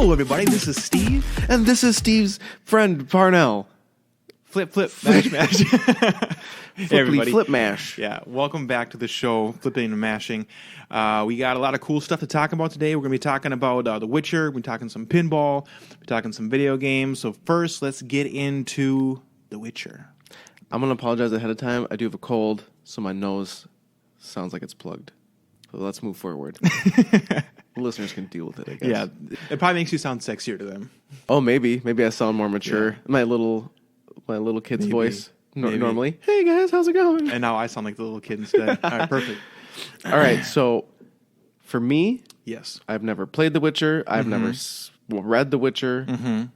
Hello, everybody. This is Steve. And this is Steve's friend, Parnell. Flip, mash, mash. Hey, everybody. Flip mash. Yeah, welcome back to the show, Flippin and Mashing. We got a lot of cool stuff to talk about today. We're going to be talking about The Witcher. We're going to be talking some pinball. We're talking some video games. So first, let's get into The Witcher. I'm going to apologize ahead of time. I do have a cold, so my nose sounds like it's plugged. So let's move forward. The listeners can deal with it, I guess. Yeah, it probably makes you sound sexier to them. Oh, maybe. Maybe I sound more mature. Yeah. My little kid's Maybe. voice. Maybe. Normally, hey guys, how's it going? And now I sound like the little kid instead. All right, perfect. All right, so for me, Yes. I've never played The Witcher. I've never read The Witcher.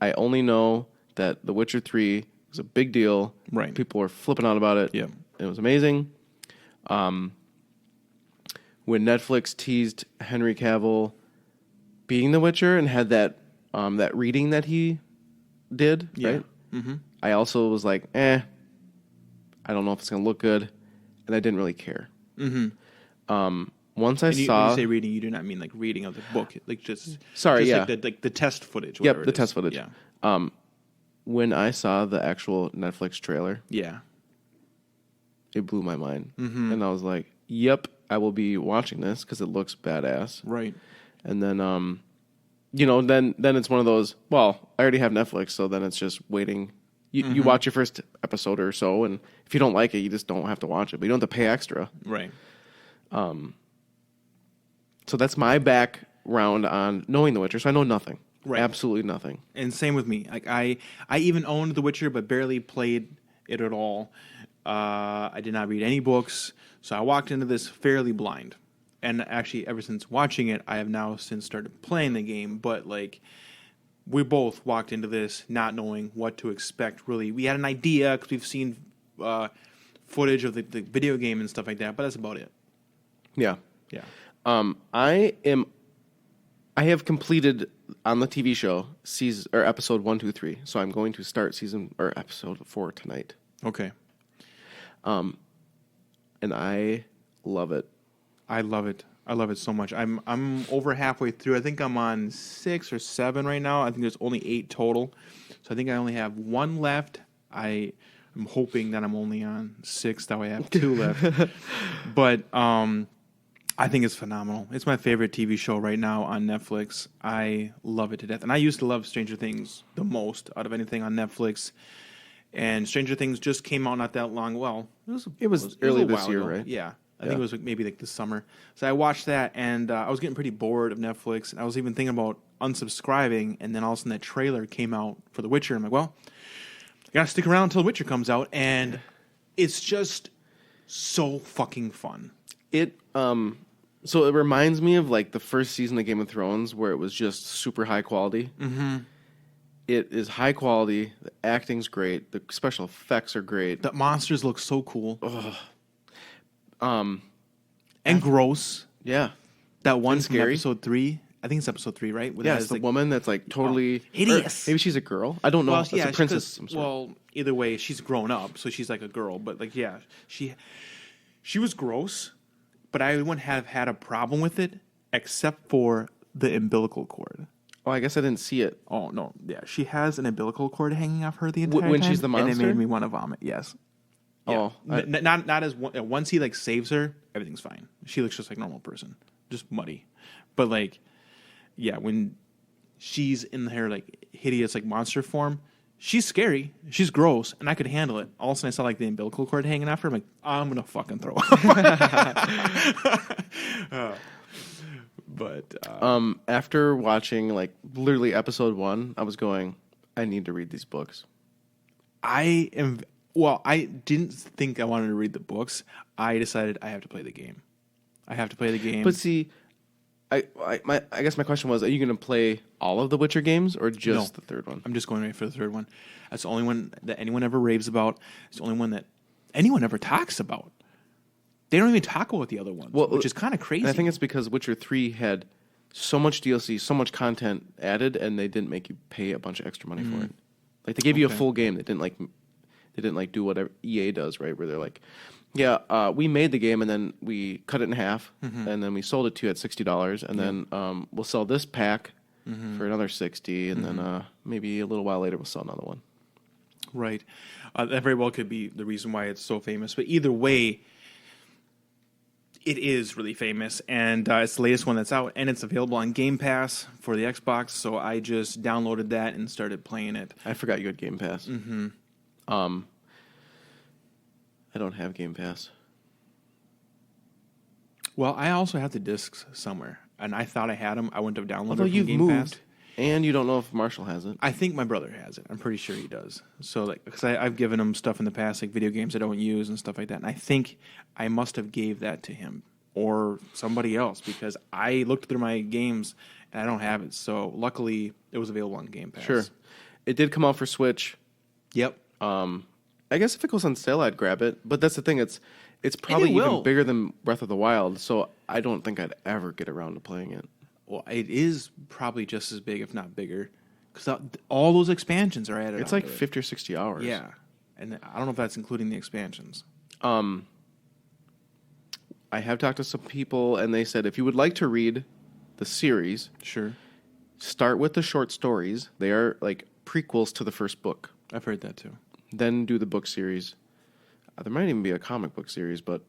I only know that The Witcher 3 was a big deal. Right. People were flipping out about it. Yeah. It was amazing. When Netflix teased Henry Cavill being The Witcher and had that reading that he did, right? Mm-hmm. I also was like, I don't know if it's going to look good, and I didn't really care. Mm-hmm. Once I saw... When you say reading, you do not mean like reading of the book. Like just... Sorry, just yeah. Like the test footage. Yep, the test footage. Yeah. When I saw the actual Netflix trailer, Yeah. it blew my mind. Mm-hmm. And I was like, yep, I will be watching this because it looks badass. Right. And then, then it's one of those, well, I already have Netflix, so then it's just waiting. You watch your first episode or so, and if you don't like it, you just don't have to watch it. But you don't have to pay extra. Right. So that's my background on knowing The Witcher. So I know nothing. Right. Absolutely nothing. And same with me. Like I even owned The Witcher, but barely played it at all. I did not read any books, so I walked into this fairly blind. And actually, ever since watching it, I have now since started playing the game. But like, we both walked into this not knowing what to expect. Really, we had an idea because we've seen footage of the video game and stuff like that, but that's about it. Yeah. Yeah. I have completed on the TV show episode 1, 2, 3. So I'm going to start episode 4 tonight. Okay. And I love it. I love it. I love it so much. I'm over halfway through. I think I'm on 6 or 7 right now. I think there's only 8 total. So I think I only have 1 left. I'm hoping that I'm only on 6. That way I have 2 left. But I think it's phenomenal. It's my favorite TV show right now on Netflix. I love it to death. And I used to love Stranger Things the most out of anything on Netflix. And Stranger Things just came out not that long. Well, it was early a this while year, ago. right? Yeah. I think it was maybe like this summer. So I watched that, and I was getting pretty bored of Netflix. And I was even thinking about unsubscribing, and then all of a sudden that trailer came out for The Witcher. I'm like, well, I got to stick around until The Witcher comes out. And it's just so fucking fun. So it reminds me of like the first season of Game of Thrones where it was just super high quality. Mm-hmm. It is high quality. The acting's great. The special effects are great. The monsters look so cool. And gross. Yeah. That one from scary. episode 3. I think it's episode 3, right? Yeah, it's the woman that's like totally hideous. Maybe she's a girl. I don't know. Well, It's yeah, a princess. well, either way, she's grown up, so she's like a girl. But like, yeah, she was gross, but I wouldn't have had a problem with it except for the umbilical cord. Oh, I guess I didn't see it. Oh no, yeah, she has an umbilical cord hanging off her the entire time. When she's the monster? And it made me want to vomit. Yes. Yeah. Oh, not as once he like saves her, everything's fine. She looks just like a normal person, just muddy. But like, yeah, when she's in her like hideous like monster form, she's scary. She's gross, and I could handle it. All of a sudden, I saw like the umbilical cord hanging off her. I'm like, I'm gonna fucking throw up. But after watching like literally episode 1, I was going, I need to read these books. Well, I didn't think I wanted to read the books. I decided I have to play the game. I have to play the game. But see, I guess my question was, are you going to play all of the Witcher games or just the third one? I'm just going right for the third one. That's the only one that anyone ever raves about. It's the only one that anyone ever talks about. They don't even talk about the other ones, which is kind of crazy. And I think it's because Witcher 3 had so much DLC, so much content added, and they didn't make you pay a bunch of extra money for it. Like they gave you a full game. They didn't do whatever EA does, right? Where they're like, yeah, we made the game and then we cut it in half and then we sold it to you at $60 and then we'll sell this pack for another 60, and then maybe a little while later we'll sell another one. Right. That very well could be the reason why it's so famous. But either way, it is really famous, and it's the latest one that's out, and it's available on Game Pass for the Xbox, so I just downloaded that and started playing it. I forgot you had Game Pass. Mm-hmm. I don't have Game Pass. Well, I also have the discs somewhere, and I thought I had them. I wouldn't have downloaded Although them from you've Game moved, Pass. and you don't know if Marshall has it. I think my brother has it. I'm pretty sure he does. So, like, because I've given him stuff in the past, like video games I don't use and stuff like that, and I think I must have gave that to him or somebody else because I looked through my games and I don't have it. So, luckily, it was available on Game Pass. Sure. It did come out for Switch. Yep. I guess if it goes on sale, I'd grab it. But that's the thing. It's probably even bigger than Breath of the Wild, so I don't think I'd ever get around to playing it. Well, it is probably just as big, if not bigger, because all those expansions are added. It's like 50 or 60 hours. Yeah, and I don't know if that's including the expansions. I have talked to some people, and they said if you would like to read the series, Sure. start with the short stories. They are like prequels to the first book. I've heard that too. Then do the book series. There might even be a comic book series, but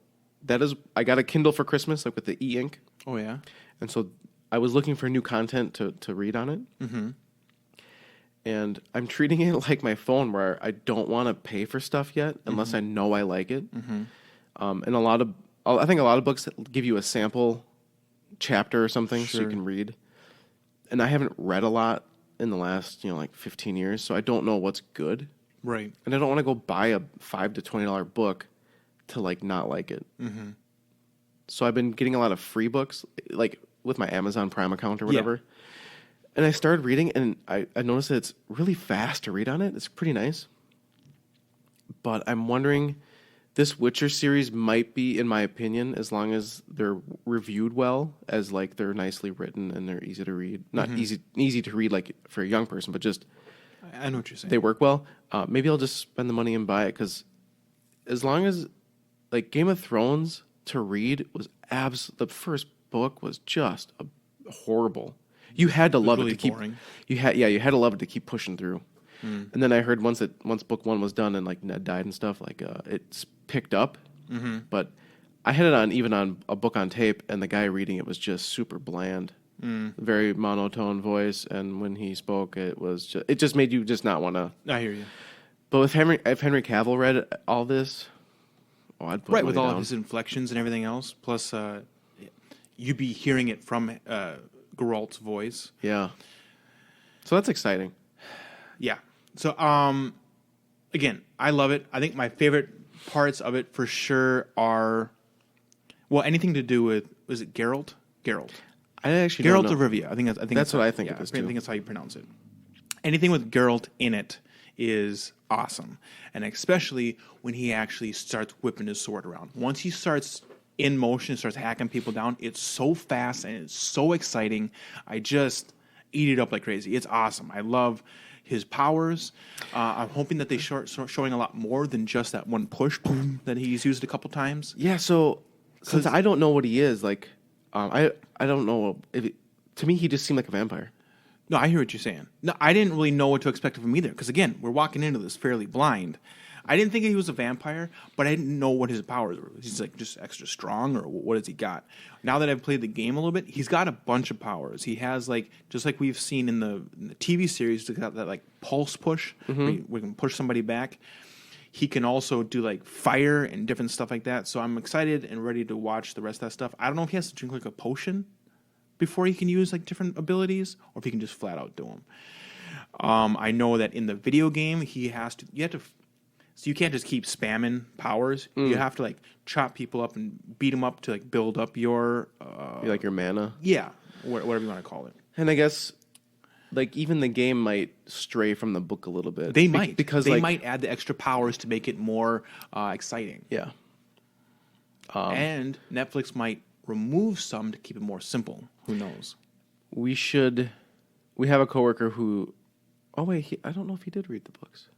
that is... I got a Kindle for Christmas, like with the e-ink. Oh, yeah? And so I was looking for new content to read on it. Mm-hmm. And I'm treating it like my phone, where I don't want to pay for stuff yet unless I know I like it. Mm-hmm. And I think a lot of books give you a sample chapter or something so you can read. And I haven't read a lot in the last, like 15 years, so I don't know what's good. Right. And I don't want to go buy a $5 to $20 book to like not like it. Mm-hmm. So I've been getting a lot of free books, like with my Amazon Prime account or whatever. Yeah. And I started reading, and I noticed that it's really fast to read on it. It's pretty nice. But I'm wondering, this Witcher series might be, in my opinion, as long as they're reviewed well, as like they're nicely written and they're easy to read. Not easy to read like for a young person, but just... I know what you're saying. They work well. Maybe I'll just spend the money and buy it, because as long as, like, Game of Thrones to read was the first book was just horrible. You had to love it to keep. Boring. You had to love it to keep pushing through. And then I heard once book one was done and like Ned died and stuff, like it's picked up. Mm-hmm. But I had it on a book on tape, and the guy reading it was just super bland. Very monotone voice, and when he spoke, it just made you just not want to. I hear you. But if Henry Cavill read all this, I'd put right with all down. of his inflections and everything else. Plus, you'd be hearing it from Geralt's voice. Yeah. So that's exciting. Yeah. So, again, I love it. I think my favorite parts of it for sure are, anything to do with, was it Geralt? Geralt. I actually Geralt don't know. of Rivia. I think that's what I think it is too. I think that's how you pronounce it. Anything with Geralt in it is awesome, and especially when he actually starts whipping his sword around. Once he starts in motion, starts hacking people down, it's so fast and it's so exciting. I just eat it up like crazy. It's awesome. I love his powers. I'm hoping that they showing a lot more than just that one push that he's used a couple times. Yeah. So since I don't know what he is, like, I don't know to me he just seemed like a vampire. No, I hear what you're saying. No, I didn't really know what to expect of him either, because again, we're walking into this fairly blind. I didn't think he was a vampire, but I didn't know what his powers were. He's like just extra strong, or what has he got? Now that I've played the game a little bit, he's got a bunch of powers. He has like, just like we've seen in the TV series, he's got that like pulse push, where we can push somebody back. He can also do like fire and different stuff like that. So I'm excited and ready to watch the rest of that stuff. I don't know if he has to drink like a potion before he can use like different abilities, or if he can just flat out do them. I know that in the video game, so you can't just keep spamming powers. You have to like chop people up and beat them up to like build up your... like your mana? Yeah, whatever you want to call it. And I guess like even the game might stray from the book a little bit. They might. Because they might add the extra powers to make it more exciting. Yeah. And Netflix might remove some to keep it more simple. Who knows? We have a coworker who... Oh, wait. I don't know if he did read the books.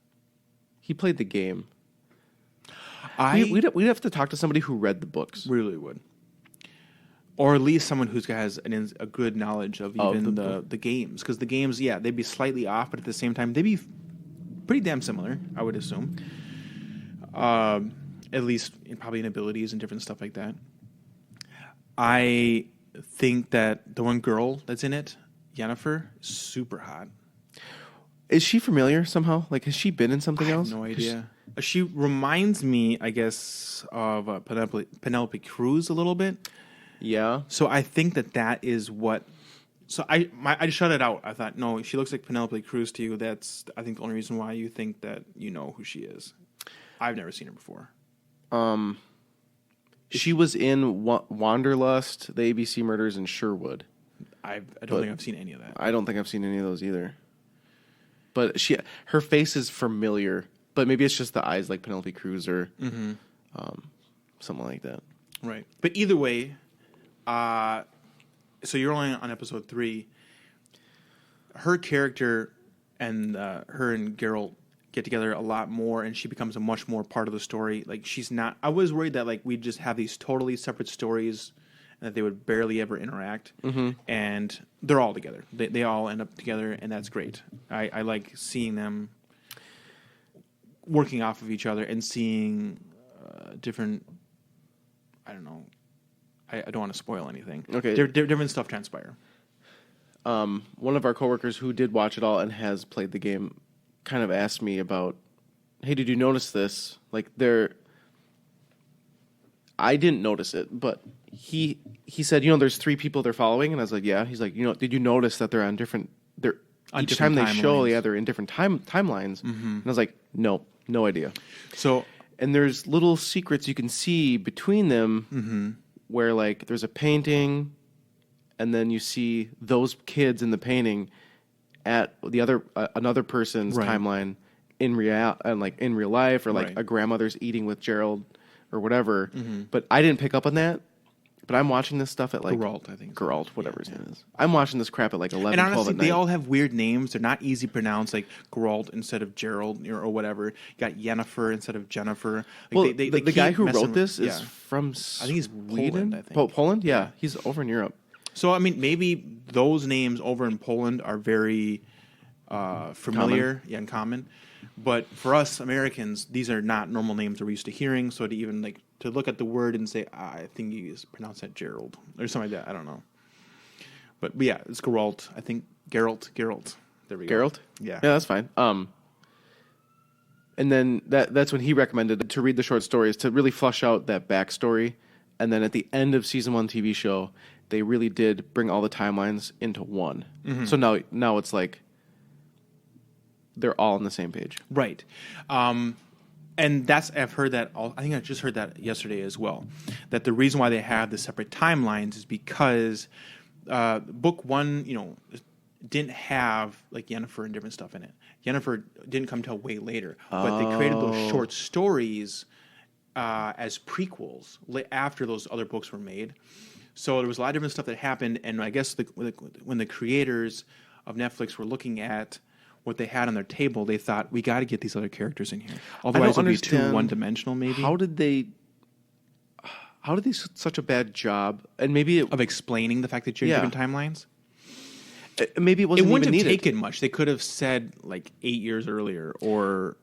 He played the game. We'd have to talk to somebody who read the books. Really would. Or at least someone who has a good knowledge of even the games. Because the games, they'd be slightly off, but at the same time, they'd be pretty damn similar, I would assume. At least probably in abilities and different stuff like that. I think that the one girl that's in it, Yennefer, is super hot. Is she familiar somehow? Like, has she been in something else? I have no idea. She reminds me, I guess, of Penelope Cruz a little bit. Yeah. So I think that is what. So I just shut it out. I thought, no, she looks like Penelope Cruz to you. That's, I think, the only reason why you think that you know who she is. I've never seen her before. She was in Wanderlust, The ABC Murders, and Sherwood. I don't think I've seen any of that. I don't think I've seen any of those either. But her face is familiar, but maybe it's just the eyes like Penelope Cruz or something like that. Right. But either way, so you're only on episode 3. Her character and her and Geralt get together a lot more, and she becomes a much more part of the story. Like, she's not. I was worried that like we'd just have these totally separate stories, and that they would barely ever interact. And they're all together. They all end up together, and that's great. I like seeing them working off of each other and seeing different. I don't know. I don't want to spoil anything. Okay, different stuff transpire. One of our coworkers who did watch it all and has played the game kind of asked me about, hey, did you notice this? Like, I didn't notice it, but he said, there's 3 people they're following, and I was like, yeah. He's like, did you notice that they're on different? Each time they show, they're in different timelines. And I was like, no idea. So, and there's little secrets you can see between them, where like there's a painting, and then you see those kids in the painting at the another person's timeline in real life, or like a grandmother's eating with Gerald or whatever. But I didn't pick up on that. But I'm watching this stuff at like Geralt, I think. Geralt, whatever his name is. I'm watching this crap at like 11, and honestly, 12 at night. they all have weird names. They're not easy to pronounce, like Geralt instead of Gerald or whatever. You got Yennefer instead of Jennifer. Like, well, the guy who wrote this is from I think he's Sweden. Poland, I think. Poland? Yeah, he's over in Europe. So, I mean, maybe those names over in Poland are very familiar and common. But for us Americans, these are not normal names we're used to hearing. So to even like to look at the word and say, I think you pronounce that Gerald or something like that. I don't know. But yeah, it's Geralt. I think Geralt. There we go. Geralt? Yeah, that's fine. And then that's when he recommended to read the short stories to really flush out that backstory. And then at the end of season 1 TV show, they really did bring all the timelines into one. So now it's like they're all on the same page. Right. And I've heard that, I think I just heard that yesterday as well, that the reason why they have the separate timelines is because book 1, didn't have like Yennefer and different stuff in it. Yennefer didn't come till way later, but they created those short stories as prequels after those other books were made. So there was a lot of different stuff that happened, and I guess when the creators of Netflix were looking at what they had on their table, they thought, we got to get these other characters in here. Otherwise, it'll be too one-dimensional, maybe. How did they such a bad job? And maybe of explaining the fact that you're in different timelines? Maybe it wasn't even needed. It wouldn't have taken much. They could have said, like, 8 years earlier, or.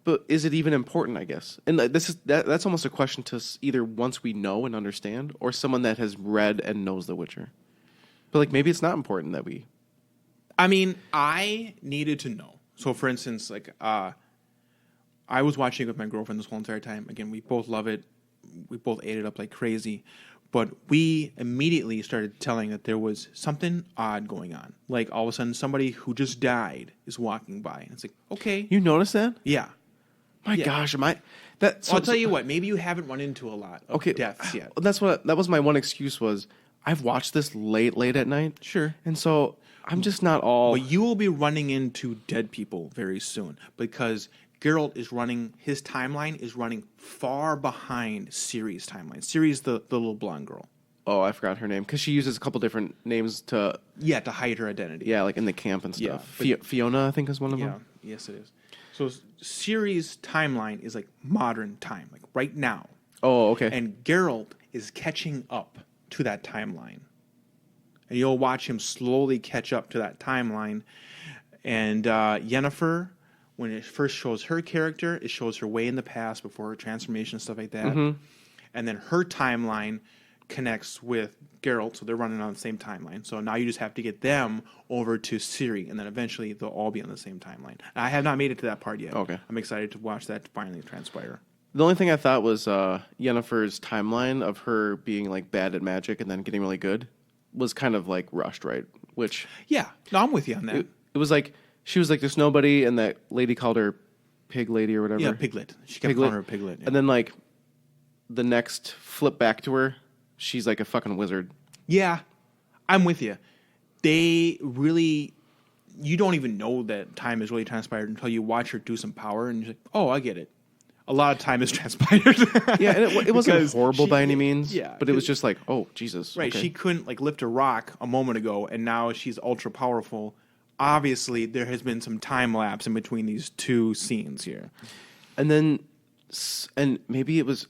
But is it even important, I guess? And that's almost a question to either once we know and understand, or someone that has read and knows The Witcher. But, like, maybe it's not important that we... I mean, I needed to know. So, for instance, like, I was watching it with my girlfriend this whole entire time. Again, we both love it. We both ate it up like crazy. But we immediately started telling that there was something odd going on. Like, all of a sudden, somebody who just died is walking by. And it's like, okay. You noticed that? Yeah. My gosh, am I... I'll tell you what. Maybe you haven't run into a lot of deaths yet. That was my one excuse was, I've watched this late at night. Sure. And so... I'm just not all... But you will be running into dead people very soon because Geralt his timeline is running far behind Ciri's timeline. Ciri's the little blonde girl. Oh, I forgot her name because she uses a couple different names to... Yeah, to hide her identity. Yeah, like in the camp and stuff. Yeah, Fiona, I think, is one of them. Yeah, yes, it is. So Ciri's timeline is like modern time, like right now. Oh, okay. And Geralt is catching up to that timeline. And you'll watch him slowly catch up to that timeline. And Yennefer, when it first shows her character, it shows her way in the past before her transformation and stuff like that. Mm-hmm. And then her timeline connects with Geralt, so they're running on the same timeline. So now you just have to get them over to Ciri, and then eventually they'll all be on the same timeline. I have not made it to that part yet. Okay. I'm excited to watch that finally transpire. The only thing I thought was Yennefer's timeline of her being like bad at magic and then getting really good was kind of like rushed, right? Which yeah, no, I'm with you on that. It was like she was like this nobody, and that lady called her Pig Lady or whatever. Yeah, Piglet. She kept calling her Piglet. Yeah. And then like the next flip back to her, she's like a fucking wizard. Yeah, I'm with you. They really, you don't even know that time is really transpired until you watch her do some power, and you're like, oh, I get it. A lot of time has transpired. Yeah, and it wasn't horrible by any means. Yeah, but it was just like, oh, Jesus. Right, okay. She couldn't like lift a rock a moment ago, and now she's ultra powerful. Obviously, there has been some time lapse in between these two scenes here. And then, and maybe it was,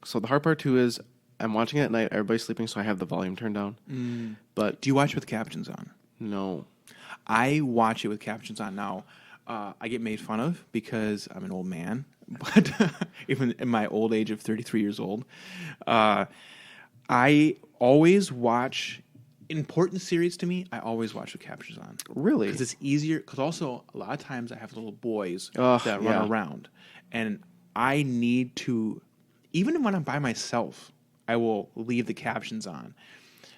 so the hard part too is, I'm watching it at night, everybody's sleeping, so I have the volume turned down. But do you watch it with captions on? No. I watch it with captions on now. I get made fun of because I'm an old man, but even in my old age of 33 years old, I always watch important series to me. I always watch with captions on. Really? Because it's easier. Because also a lot of times I have little boys that run around, and I need to, even when I'm by myself, I will leave the captions on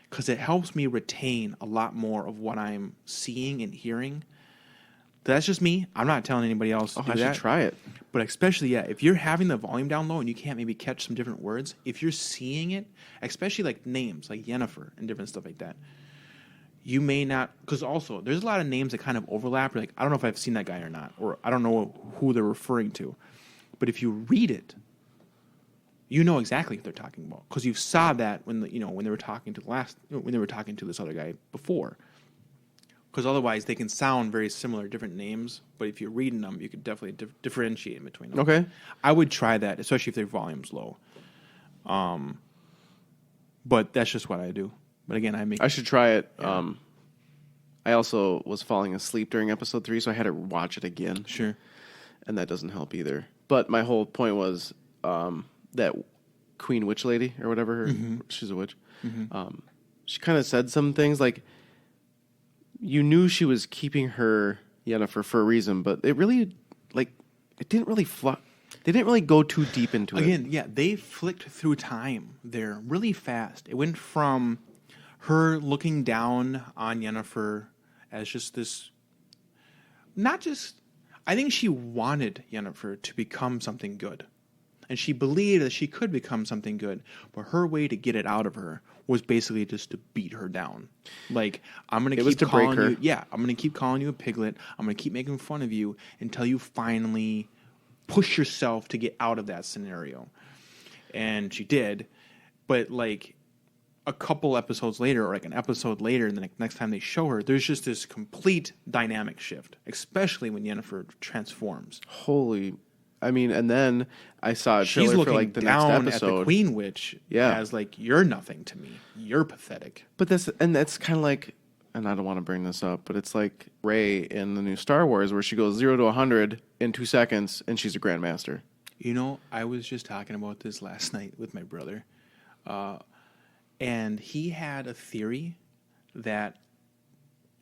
because it helps me retain a lot more of what I'm seeing and hearing. That's just me. I'm not telling anybody else to do that. I should try it. But especially, if you're having the volume down low and you can't maybe catch some different words, if you're seeing it, especially like names like Yennefer and different stuff like that, you may not, because also there's a lot of names that kind of overlap. You're like, I don't know if I've seen that guy or not, or I don't know who they're referring to. But if you read it, you know exactly what they're talking about because you saw that when they were talking to when they were talking to this other guy before. Because otherwise, they can sound very similar, different names. But if you're reading them, you could definitely differentiate between them. Okay, I would try that, especially if their volume's low. But that's just what I do. But again, I should try it. Yeah. I also was falling asleep during episode 3, so I had to watch it again. Sure, and that doesn't help either. But my whole point was that Queen Witch Lady or whatever, she's a witch. She kind of said some things like, you knew she was keeping her Yennefer for a reason, but it really, it didn't really they didn't really go too deep into it. Again, yeah, they flicked through time there really fast. It went from her looking down on Yennefer as just this, I think she wanted Yennefer to become something good. And she believed that she could become something good, but her way to get it out of her was basically just to beat her down. Like, I'm going to keep calling you. Yeah, I'm going to keep calling you a piglet. I'm going to keep making fun of you until you finally push yourself to get out of that scenario. And she did, but like a couple episodes later, or like an episode later, and the next time they show her, there's just this complete dynamic shift, especially when Yennefer transforms. And then I saw a trailer for like the next episode. She's looking down at the Queen Witch as like, you're nothing to me. You're pathetic. But that's kind of like, and I don't want to bring this up, but it's like Rey in the new Star Wars where she goes 0 to 100 in 2 seconds and she's a Grandmaster. I was just talking about this last night with my brother. And he had a theory that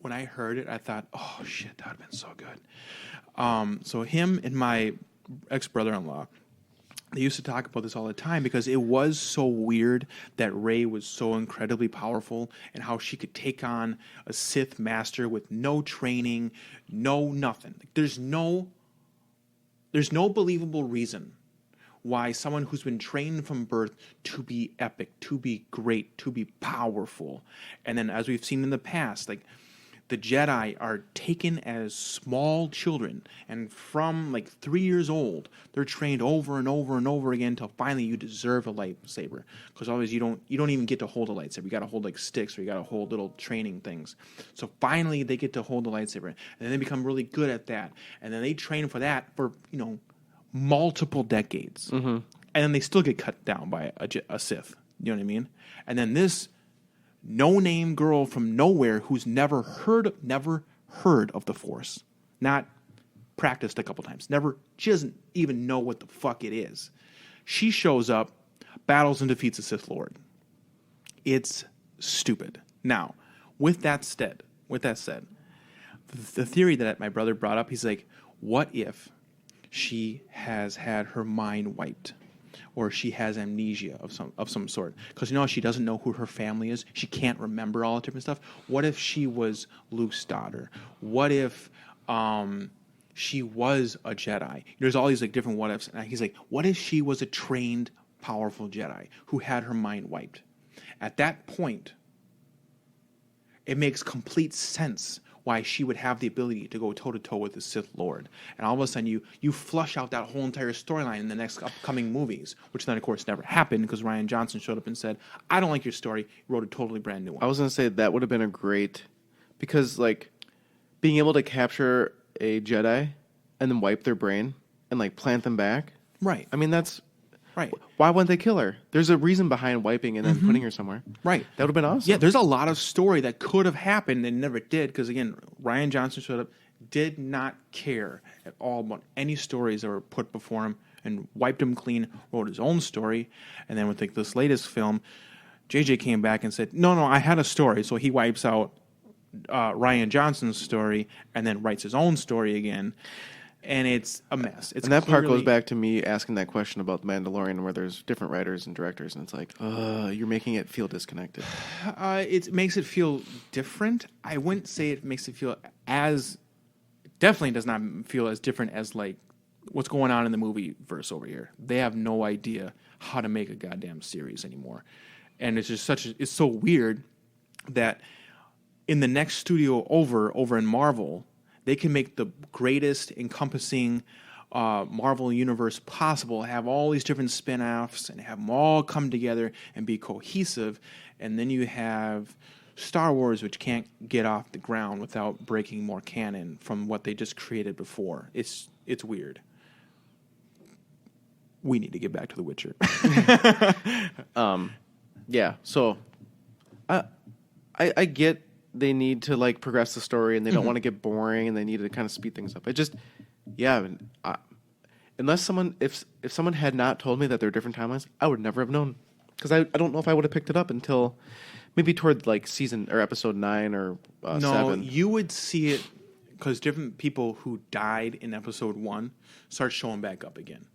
when I heard it, I thought, oh shit, that would have been so good. So him and my ex-brother-in-law, they used to talk about this all the time because it was so weird that Rey was so incredibly powerful and how she could take on a Sith master with no training, no nothing. Like, there's no believable reason why someone who's been trained from birth to be epic, to be great, to be powerful, and then as we've seen in the past, like the Jedi are taken as small children, and from like 3 years old, they're trained over and over and over again until finally you deserve a lightsaber. Because otherwise you don't even get to hold a lightsaber. You got to hold like sticks, or you got to hold little training things. So finally they get to hold the lightsaber, and then they become really good at that, and then they train for that for multiple decades, and then they still get cut down by a Sith. You know what I mean? And then this no-name girl from nowhere who's never heard of the Force, not practiced a couple times, she doesn't even know what the fuck it is. She shows up, battles and defeats the Sith Lord. It's stupid. Now, with that said, the theory that my brother brought up, he's like, what if she has had her mind wiped, or she has amnesia of some sort? Because she doesn't know who her family is. She can't remember all the different stuff. What if she was Luke's daughter? What if she was a Jedi? There's all these like different what ifs. And he's like, what if she was a trained, powerful Jedi who had her mind wiped? At that point, it makes complete sense why she would have the ability to go toe-to-toe with the Sith Lord. And all of a sudden, you flush out that whole entire storyline in the next upcoming movies, which then, of course, never happened because Rian Johnson showed up and said, I don't like your story. He wrote a totally brand new one. I was going to say that would have been a great... Because, like, being able to capture a Jedi and then wipe their brain and, like, plant them back... Right. I mean, that's... Right. Why wouldn't they kill her? There's a reason behind wiping and then putting her somewhere. Right. That would have been awesome. Yeah, there's a lot of story that could have happened and never did because, again, Rian Johnson showed up, did not care at all about any stories that were put before him and wiped him clean, wrote his own story. And then with this latest film, JJ came back and said, no, I had a story. So he wipes out Rian Johnson's story and then writes his own story again. And it's a mess. And that part goes back to me asking that question about The Mandalorian where there's different writers and directors, and it's like, you're making it feel disconnected. It makes it feel different. I wouldn't say it makes it feel as... Definitely does not feel as different as, like, what's going on in the movie verse over here. They have no idea how to make a goddamn series anymore. And it's just it's so weird that in the next studio over in Marvel... They can make the greatest encompassing Marvel universe possible, have all these different spin-offs, and have them all come together and be cohesive. And then you have Star Wars, which can't get off the ground without breaking more canon from what they just created before. It's weird. We need to get back to The Witcher. Yeah, so I get... They need to like progress the story, and they don't want to get boring, and they need to kind of speed things up. Unless someone, if someone had not told me that there are different timelines, I would never have known, because I don't know if I would have picked it up until maybe toward like season or episode 9 or 7. No, you would see it because different people who died in episode 1 start showing back up again.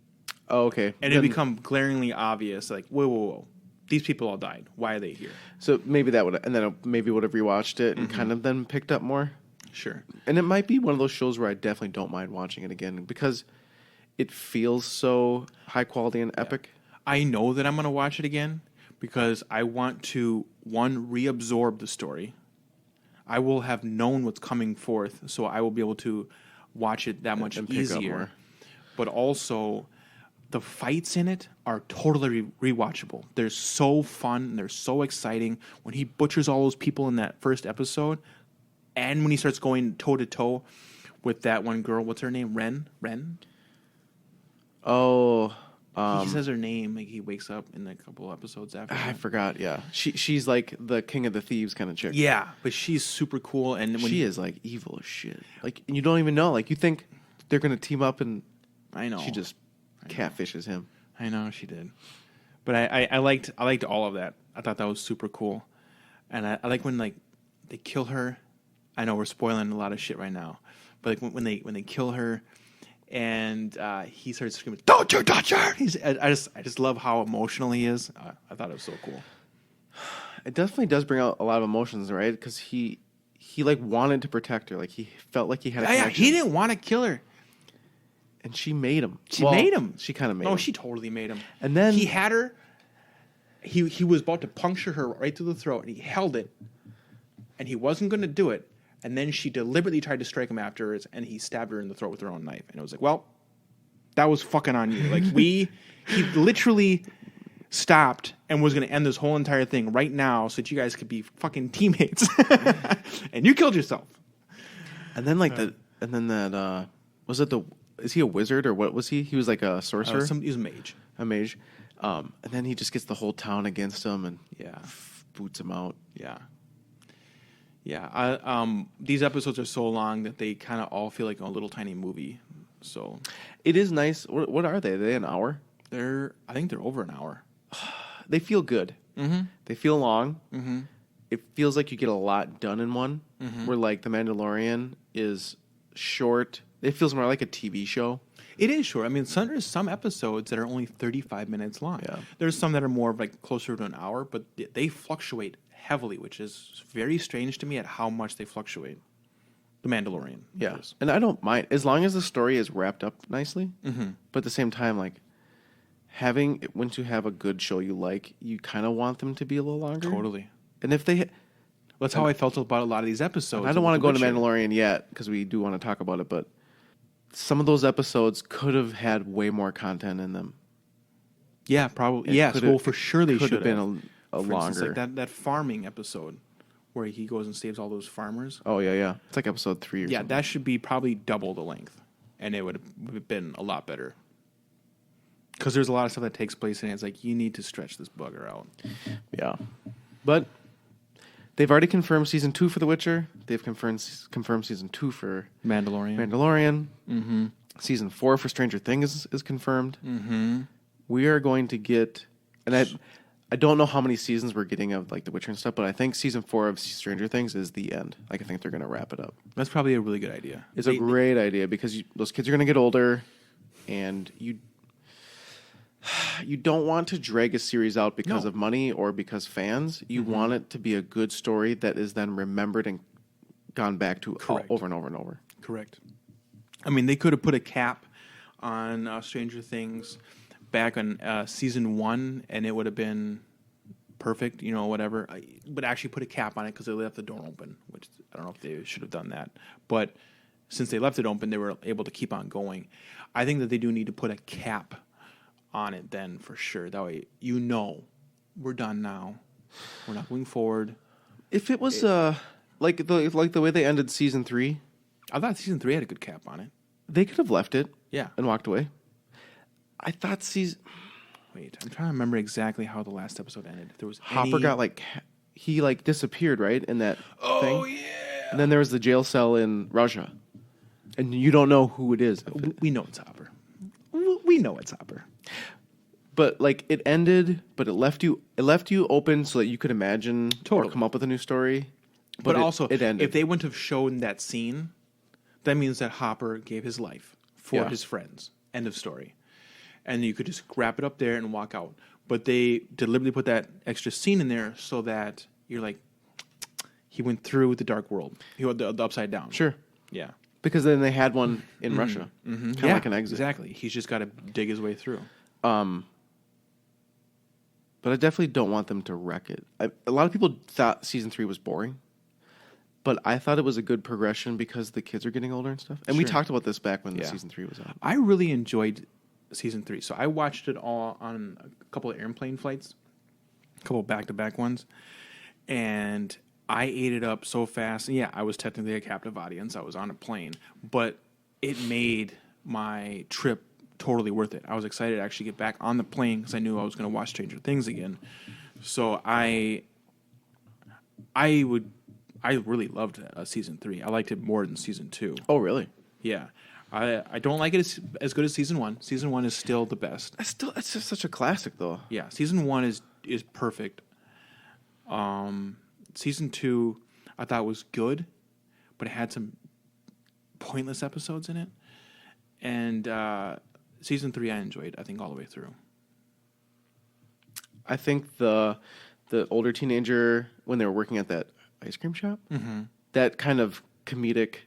Oh, okay, and it become glaringly obvious, like whoa. These people all died. Why are they here? So maybe that would, and then I maybe would have rewatched it and kind of then picked up more. Sure. And it might be one of those shows where I definitely don't mind watching it again because it feels so high quality and epic. I know that I'm going to watch it again because I want to, one, reabsorb the story. I will have known what's coming forth, so I will be able to watch it that much easier. But also... The fights in it are totally rewatchable. They're so fun and they're so exciting. When he butchers all those people in that first episode, and when he starts going toe-to-toe with that one girl, what's her name? Ren? Oh. He says her name. Like he wakes up in a couple episodes after. I forgot, yeah. She's like the king of the thieves kind of chick. Yeah, but she's super cool. And when she is like evil as shit. Like, you don't even know. Like, you think they're going to team up, and I know. She just... catfishes him. I know she did, but I liked all of that. I thought that was super cool, and I like when like they kill her. I know we're spoiling a lot of shit right now, but like when they kill her, and he starts screaming, "Don't you touch her!" I just love how emotional he is. I thought it was so cool. It definitely does bring out a lot of emotions, right? Because he like wanted to protect her. Like he felt like he had a connection. Yeah, he didn't want to kill her. And she made him. She made him. She kind of made him. No, she totally made him. And then... He had her. He was about to puncture her right through the throat, and he held it. And he wasn't going to do it. And then she deliberately tried to strike him afterwards, and he stabbed her in the throat with her own knife. And it was like, well, that was fucking on you. Like, he literally stopped and was going to end this whole entire thing right now so that you guys could be fucking teammates. And you killed yourself. And then, like, was it the... Is he a wizard or what was he? He was like a sorcerer? He was a mage. A mage. And then he just gets the whole town against him. And yeah. boots him out. Yeah. Yeah. These episodes are so long that they kind of all feel like a little tiny movie. So it is nice. What are they? Are they an hour? I think they're over an hour. They feel good. Mm-hmm. They feel long. Mm-hmm. It feels like you get a lot done in one. Mm-hmm. Where like The Mandalorian is short. It feels more like a TV show. It is short. I mean, there's some episodes that are only 35 minutes long. Yeah. There's some that are more like closer to an hour, but they fluctuate heavily, which is very strange to me at how much they fluctuate. The Mandalorian. Yeah. And I don't mind as long as the story is wrapped up nicely. Mm-hmm. But at the same time, like once you have a good show you like, you kind of want them to be a little longer. Totally. And if they... That's how I felt about a lot of these episodes. I don't want to go into Mandalorian yet because we do want to talk about it, but some of those episodes could have had way more content in them. Yeah, probably. Yes, well, for sure they should have been a for longer. Instance, like that farming episode where he goes and saves all those farmers. Oh, yeah. It's like episode 3 or something. Yeah, that should be probably double the length, and it would have been a lot better. Because there's a lot of stuff that takes place in it. It's like, you need to stretch this bugger out. Yeah. But they've already confirmed season 2 for The Witcher. They've confirmed season 2 for Mandalorian. Mm-hmm. Season 4 for Stranger Things is confirmed. Mm-hmm. We are going to get... And I don't know how many seasons we're getting of like The Witcher and stuff, but I think season 4 of Stranger Things is the end. Like, I think they're going to wrap it up. That's probably a really good idea. It's a great idea because those kids are going to get older, and you don't want to drag a series out because of money or because fans. You want it to be a good story that is then remembered and gone back to over and over and over. Correct. I mean, they could have put a cap on Stranger Things back on season 1, and it would have been perfect, whatever. But actually put a cap on it because they left the door open, which I don't know if they should have done that. But since they left it open, they were able to keep on going. I think that they do need to put a cap on it then for sure. That way, we're done now. We're not going forward. If it was like the way they ended season 3, I thought season 3 had a good cap on it. They could have left it, yeah, and walked away. I thought Wait, I'm trying to remember exactly how the last episode ended. If there was Hopper got he disappeared, right, in that thing. Oh yeah. And then there was the jail cell in Russia, and you don't know who it is. We know it's Hopper. We know it's Hopper. But like it ended, but it left you open so that you could imagine or come up with a new story. But also, it ended. If they wouldn't have shown that scene, that means that Hopper gave his life for his friends. End of story. And you could just wrap it up there and walk out. But they deliberately put that extra scene in there so that you're like, he went through the dark world. He went the upside down. Sure. Yeah. Because then they had one in Russia. Mm-hmm. Kind of like an exit. Exactly. He's just got to dig his way through. But I definitely don't want them to wreck it. A lot of people thought season 3 was boring. But I thought it was a good progression because the kids are getting older and stuff. And we talked about this back when the season 3 was out. I really enjoyed season 3. So I watched it all on a couple of airplane flights, a couple of back-to-back ones, and I ate it up so fast. And yeah, I was technically a captive audience. I was on a plane, but it made my trip totally worth it. I was excited to actually get back on the plane because I knew I was going to watch Stranger Things again. So I really loved season 3. I liked it more than season 2. Oh, really? Yeah. I don't like it as good as season 1. Season 1 is still the best. It's just such a classic, though. Yeah, season 1 is perfect. Season 2 I thought was good, but it had some pointless episodes in it. And season 3 I enjoyed, I think, all the way through. I think the older teenager, when they were working at that ice cream shop, that kind of comedic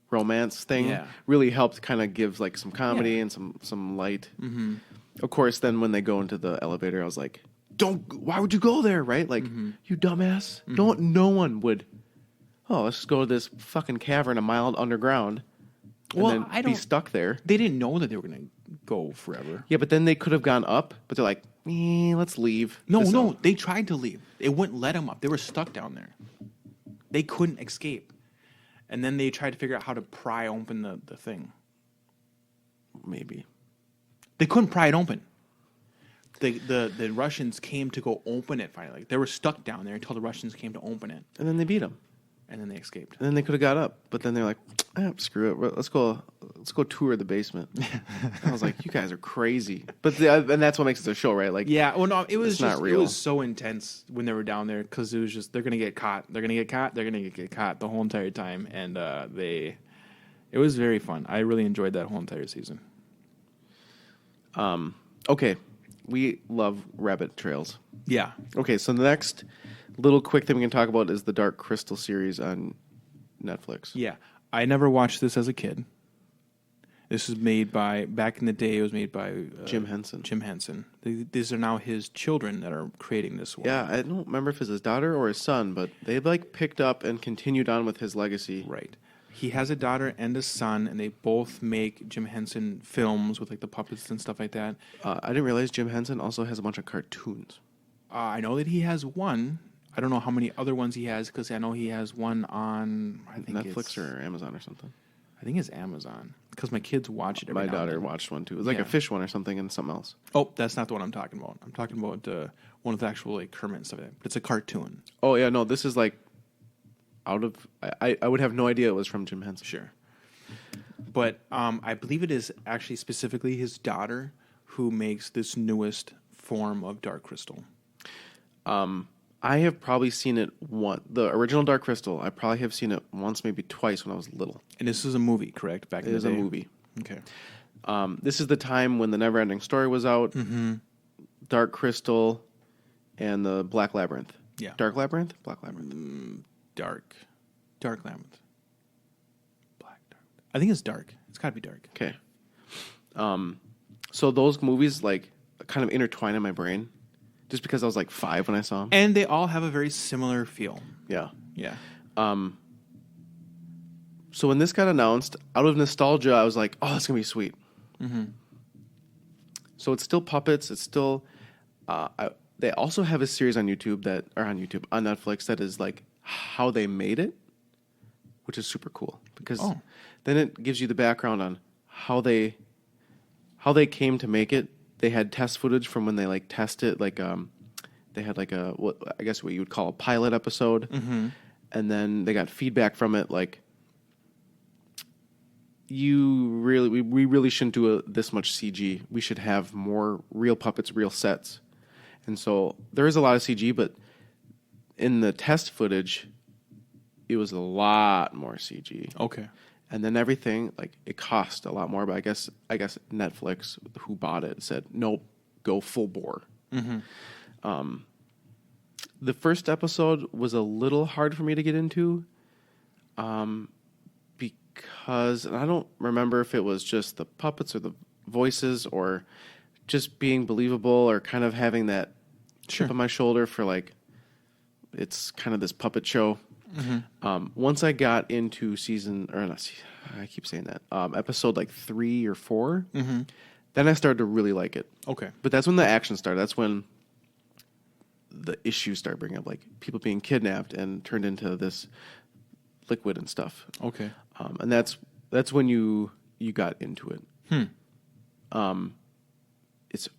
romance thing really helped kind of give like some comedy and some light. Mm-hmm. Of course, then when they go into the elevator, I was like, why would you go there, right? Like, you dumbass. No one would, let's just go to this fucking cavern a mile underground and then be stuck there. They didn't know that they were going to go forever. Yeah, but then they could have gone up, but they're like, let's leave. No, they tried to leave. It wouldn't let them up. They were stuck down there. They couldn't escape. And then they tried to figure out how to pry open the thing. Maybe. They couldn't pry it open. the Russians came to go open it finally. Like, they were stuck down there until the Russians came to open it, And then they beat them. and then they escaped. And then they could have got up, but then they're like, screw it. Let's go tour the basement. I was like, you guys are crazy. But and that's what makes it a show, right? Like, Yeah, well, no, it was it's not just real. it was so intense when they were down there because it was just they're gonna get caught, they're gonna get caught, they're gonna get caught the whole entire time, and it was very fun. I really enjoyed that whole entire season. Okay, we love rabbit trails. Yeah, Okay, so the next little quick thing we can talk about is the Dark Crystal series on Netflix. yeah. I never watched this as a kid. This was made by back in the day. It was made by Jim Henson. Jim Henson. These are now his children that are creating this one. Yeah, I don't remember if it's his daughter or his son, but they like picked up and continued on with his legacy. Right. He has a daughter and a son, and they both make Jim Henson films with like the puppets and stuff like that. I didn't realize Jim Henson also has a bunch of cartoons. I know that he has one. I don't know how many other ones he has because I know he has one on I think Netflix or Amazon or something. I think it's Amazon because my kids watch it. Every My now and daughter then. watched one too. It was like Yeah. a fish one or something and something else. Oh, that's not the one I'm talking about. I'm talking about one with actual like Kermit and stuff like that. But it's a cartoon. Oh yeah, no, this is like out of. I would have no idea it was from Jim Henson. Sure. But I believe it is actually specifically his daughter who makes this newest form of Dark Crystal. I have probably seen it once. The original Dark Crystal, I probably have seen it once, maybe twice when I was little. And this is a movie, correct? Back in It the is day. a movie. Okay. This is the time when the Neverending Story was out, Dark Crystal, and the Black Labyrinth. Yeah. Dark Labyrinth? Black Labyrinth. Dark Labyrinth. Black Dark. I think it's dark. It's got to be dark. Okay. So those movies like kind of intertwine in my brain, just because I was like 5 when I saw them. And they all have a very similar feel. Yeah. Yeah. So when this got announced, out of nostalgia, I was like, "Oh, that's gonna be sweet." So it's still puppets. It's still. They also have a series on YouTube on Netflix that is like how they made it, which is super cool because then it gives you the background on how they came to make it. They had test footage from when they like test it, like they had like what you would call a pilot episode, and then they got feedback from it like. We really shouldn't do this much CG. We should have more real puppets, real sets. And so there is a lot of CG, but in the test footage, it was a lot more CG. Okay. And then everything, like, it cost a lot more, but I guess Netflix, who bought it, said, nope, go full bore. The first episode was a little hard for me to get into. Because and I don't remember if it was just the puppets or the voices or just being believable or kind of having that chip on my shoulder for like it's kind of this puppet show. Once I got into episode like 3 or 4, then I started to really like it. Okay. But that's when the action started. That's when the issues start bringing up, like people being kidnapped and turned into this liquid and stuff. Okay. And that's when you got into it. It's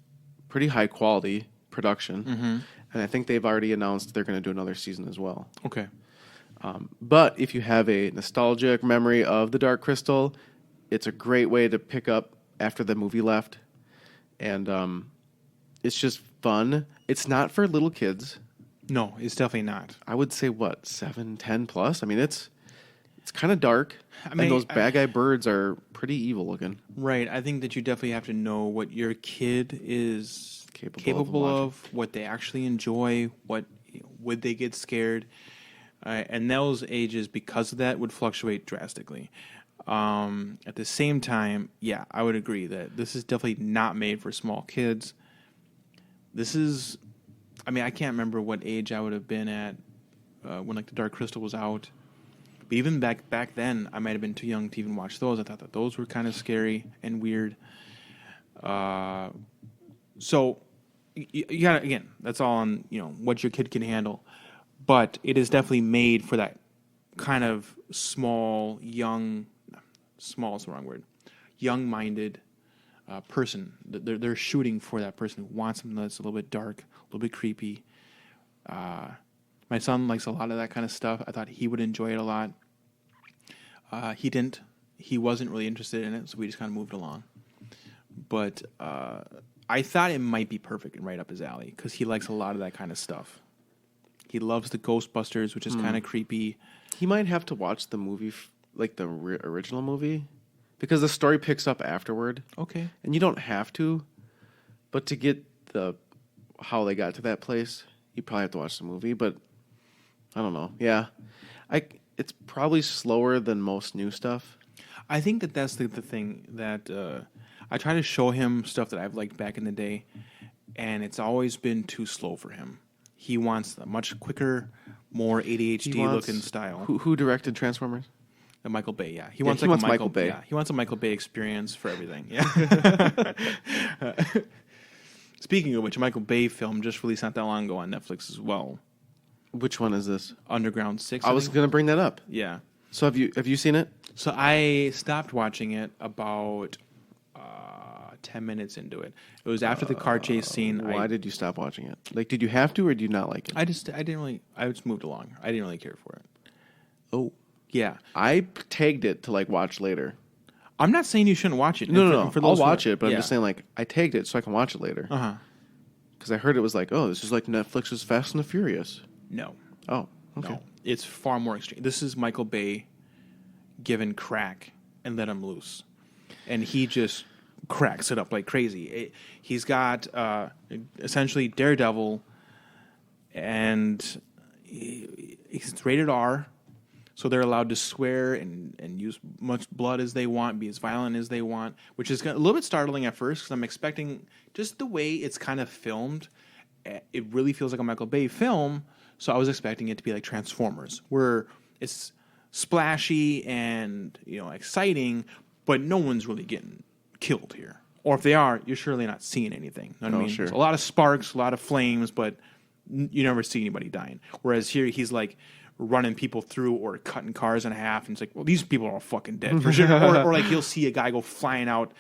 pretty high quality production, and I think they've already announced they're going to do another season as well. Okay. But if you have a nostalgic memory of the Dark Crystal, it's a great way to pick up after the movie left, and it's just fun. It's not for little kids. No, it's definitely not. I would say 7, 10 plus. I mean, it's kind of dark. mean, and those bad guy birds are pretty evil looking. Right. I think that you definitely have to know what your kid is capable of, what they actually enjoy, would they get scared. And those ages, because of that, would fluctuate drastically. At the same time, yeah, I would agree that this is definitely not made for small kids. This is, I can't remember what age I would have been at when like the Dark Crystal was out. But even back then, I might have been too young to even watch those. I thought that those were kind of scary and weird. So you gotta, again, that's all on what your kid can handle. But it is definitely made for that kind of small is the wrong word, young-minded person. They're shooting for that person who wants something that's a little bit dark, a little bit creepy. My son likes a lot of that kind of stuff. I thought he would enjoy it a lot. He didn't. He wasn't really interested in it, so we just kind of moved along. But I thought it might be perfect and right up his alley because he likes a lot of that kind of stuff. He loves the Ghostbusters, which is kind of creepy. He might have to watch the movie, like the original movie, because the story picks up afterward. Okay. And you don't have to, but to get how they got to that place, you probably have to watch the movie. But I don't know. Yeah, it's probably slower than most new stuff. I think that's the thing that I try to show him stuff that I've liked back in the day, and it's always been too slow for him. He wants a much quicker, more ADHD-looking style. Who directed Transformers? Michael Bay, yeah. He wants Michael Bay. Yeah, he wants a Michael Bay experience for everything. Yeah. Speaking of which, a Michael Bay film just released not that long ago on Netflix as well. Which one is this? Underground 6. I was going to bring that up. Yeah. So have you seen it? So I stopped watching it about 10 minutes into it. It was after the car chase scene. Why did you stop watching it? Like, did you have to, or did you not like it? I just moved along. I didn't really care for it. Oh. Yeah. I tagged it to, like, watch later. I'm not saying you shouldn't watch it. No. I'll watch it, but I'm just saying, like, I tagged it so I can watch it later. Uh-huh. Because I heard it was like, oh, this is like Netflix's Fast and the Furious. No. Oh, okay. No. It's far more extreme. This is Michael Bay given crack and let him loose. And he just cracks it up like crazy. He's got essentially Daredevil, and he's rated R, so they're allowed to swear and use much blood as they want, be as violent as they want, which is a little bit startling at first because I'm expecting just the way it's kind of filmed. It really feels like a Michael Bay film, so I was expecting it to be like Transformers, where it's splashy and exciting, but no one's really getting killed here. Or if they are, you're surely not seeing anything. You know what I mean? Sure. There's a lot of sparks, a lot of flames, but you never see anybody dying. Whereas here, he's like running people through or cutting cars in half, and it's like, well, these people are all fucking dead for sure. or like he'll see a guy go flying out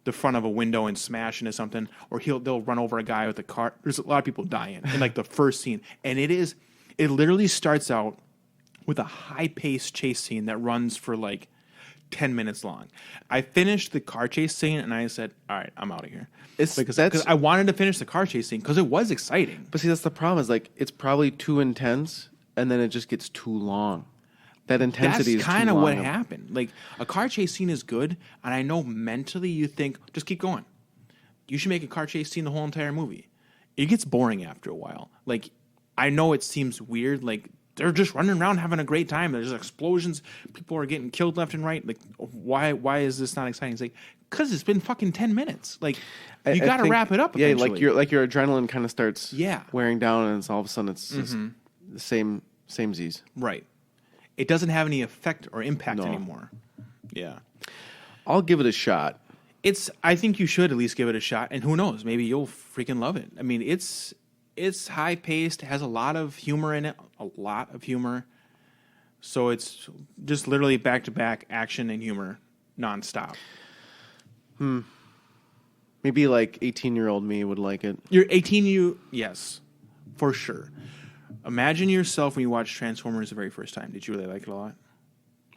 the front of a window and smash into something, or they'll run over a guy with a car. There's a lot of people dying in like the first scene, and it literally starts out with a high-paced chase scene that runs for like 10 minutes long. I finished the car chase scene and I said, all right, I'm out of here. Because I wanted to finish the car chase scene because it was exciting. But see, that's the problem, is like it's probably too intense and then it just gets too long. That intensity is too long. That's kind of what happened. Like, a car chase scene is good, and I know mentally you think, just keep going. You should make a car chase scene the whole entire movie. It gets boring after a while. Like, I know it seems weird, like, they're just running around having a great time. There's explosions. People are getting killed left and right. Like, why is this not exciting? It's like, because it's been fucking 10 minutes. Like, you got to wrap it up eventually. Yeah, like your adrenaline kind of starts Yeah. wearing down, and all of a sudden it's the same Z's. Right. It doesn't have any effect or impact anymore. Yeah. I'll give it a shot. I think you should at least give it a shot, and who knows, maybe you'll freaking love it. I mean, it's high paced, has a lot of humor in it, So it's just literally back to back action and humor nonstop. Maybe like 18-year-old me would like it. You're 18, yes, for sure. Imagine yourself when you watched Transformers the very first time. Did you really like it a lot?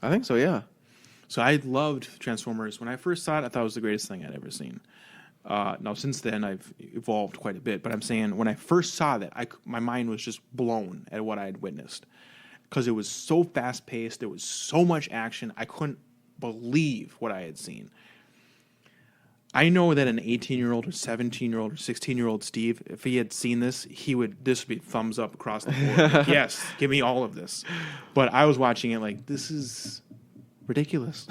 I think so, yeah. So I loved Transformers. When I first saw it, I thought it was the greatest thing I'd ever seen. Now, since then, I've evolved quite a bit. But I'm saying when I first saw that, my mind was just blown at what I had witnessed. Because it was so fast-paced. There was so much action. I couldn't believe what I had seen. I know that an 18-year-old or 17-year-old or 16-year-old Steve, if he had seen this, this would be thumbs up across the board. Like, yes, give me all of this. But I was watching it like, this is ridiculous.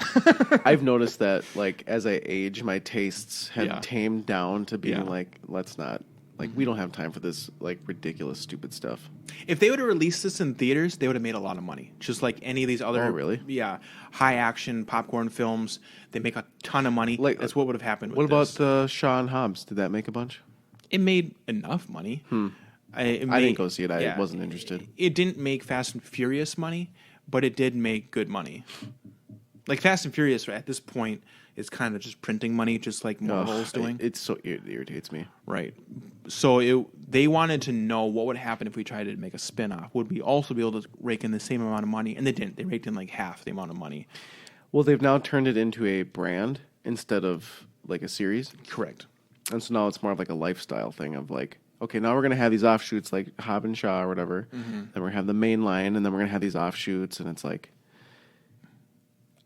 I've noticed that, like, as I age, my tastes have tamed down to being like, let's not. Like, we don't have time for this, like, ridiculous, stupid stuff. If they would have released this in theaters, they would have made a lot of money. Just like any of these other, high-action popcorn films. They make a ton of money. Like, that's what would have happened with this. What about Shaw and Hobbs? Did that make a bunch? It made enough money. I didn't go see it. I wasn't interested. It didn't make Fast and Furious money, but it did make good money. Like, Fast and Furious, at this point, is kind of just printing money, just like Marvel's doing. It irritates me. Right. So they wanted to know what would happen if we tried to make a spin-off. Would we also be able to rake in the same amount of money? And they didn't. They raked in like half the amount of money. Well, they've now turned it into a brand instead of like a series. Correct. And so now it's more of like a lifestyle thing of like, okay, now we're going to have these offshoots like Hobb and Shaw or whatever. Mm-hmm. Then we're going to have the main line, and then we're going to have these offshoots. And it's like,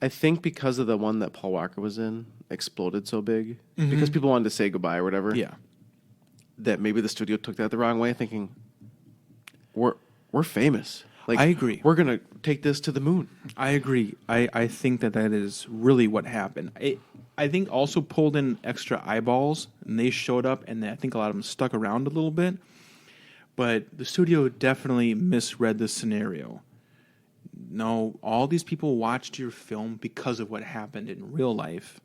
I think because of the one that Paul Walker was in exploded so big, because people wanted to say goodbye or whatever. Yeah. That maybe the studio took that the wrong way, thinking, we're famous. Like, I agree. We're going to take this to the moon. I agree. I think that is really what happened. I think also pulled in extra eyeballs, and they showed up, and I think a lot of them stuck around a little bit. But the studio definitely misread the scenario. No, all these people watched your film because of what happened in real life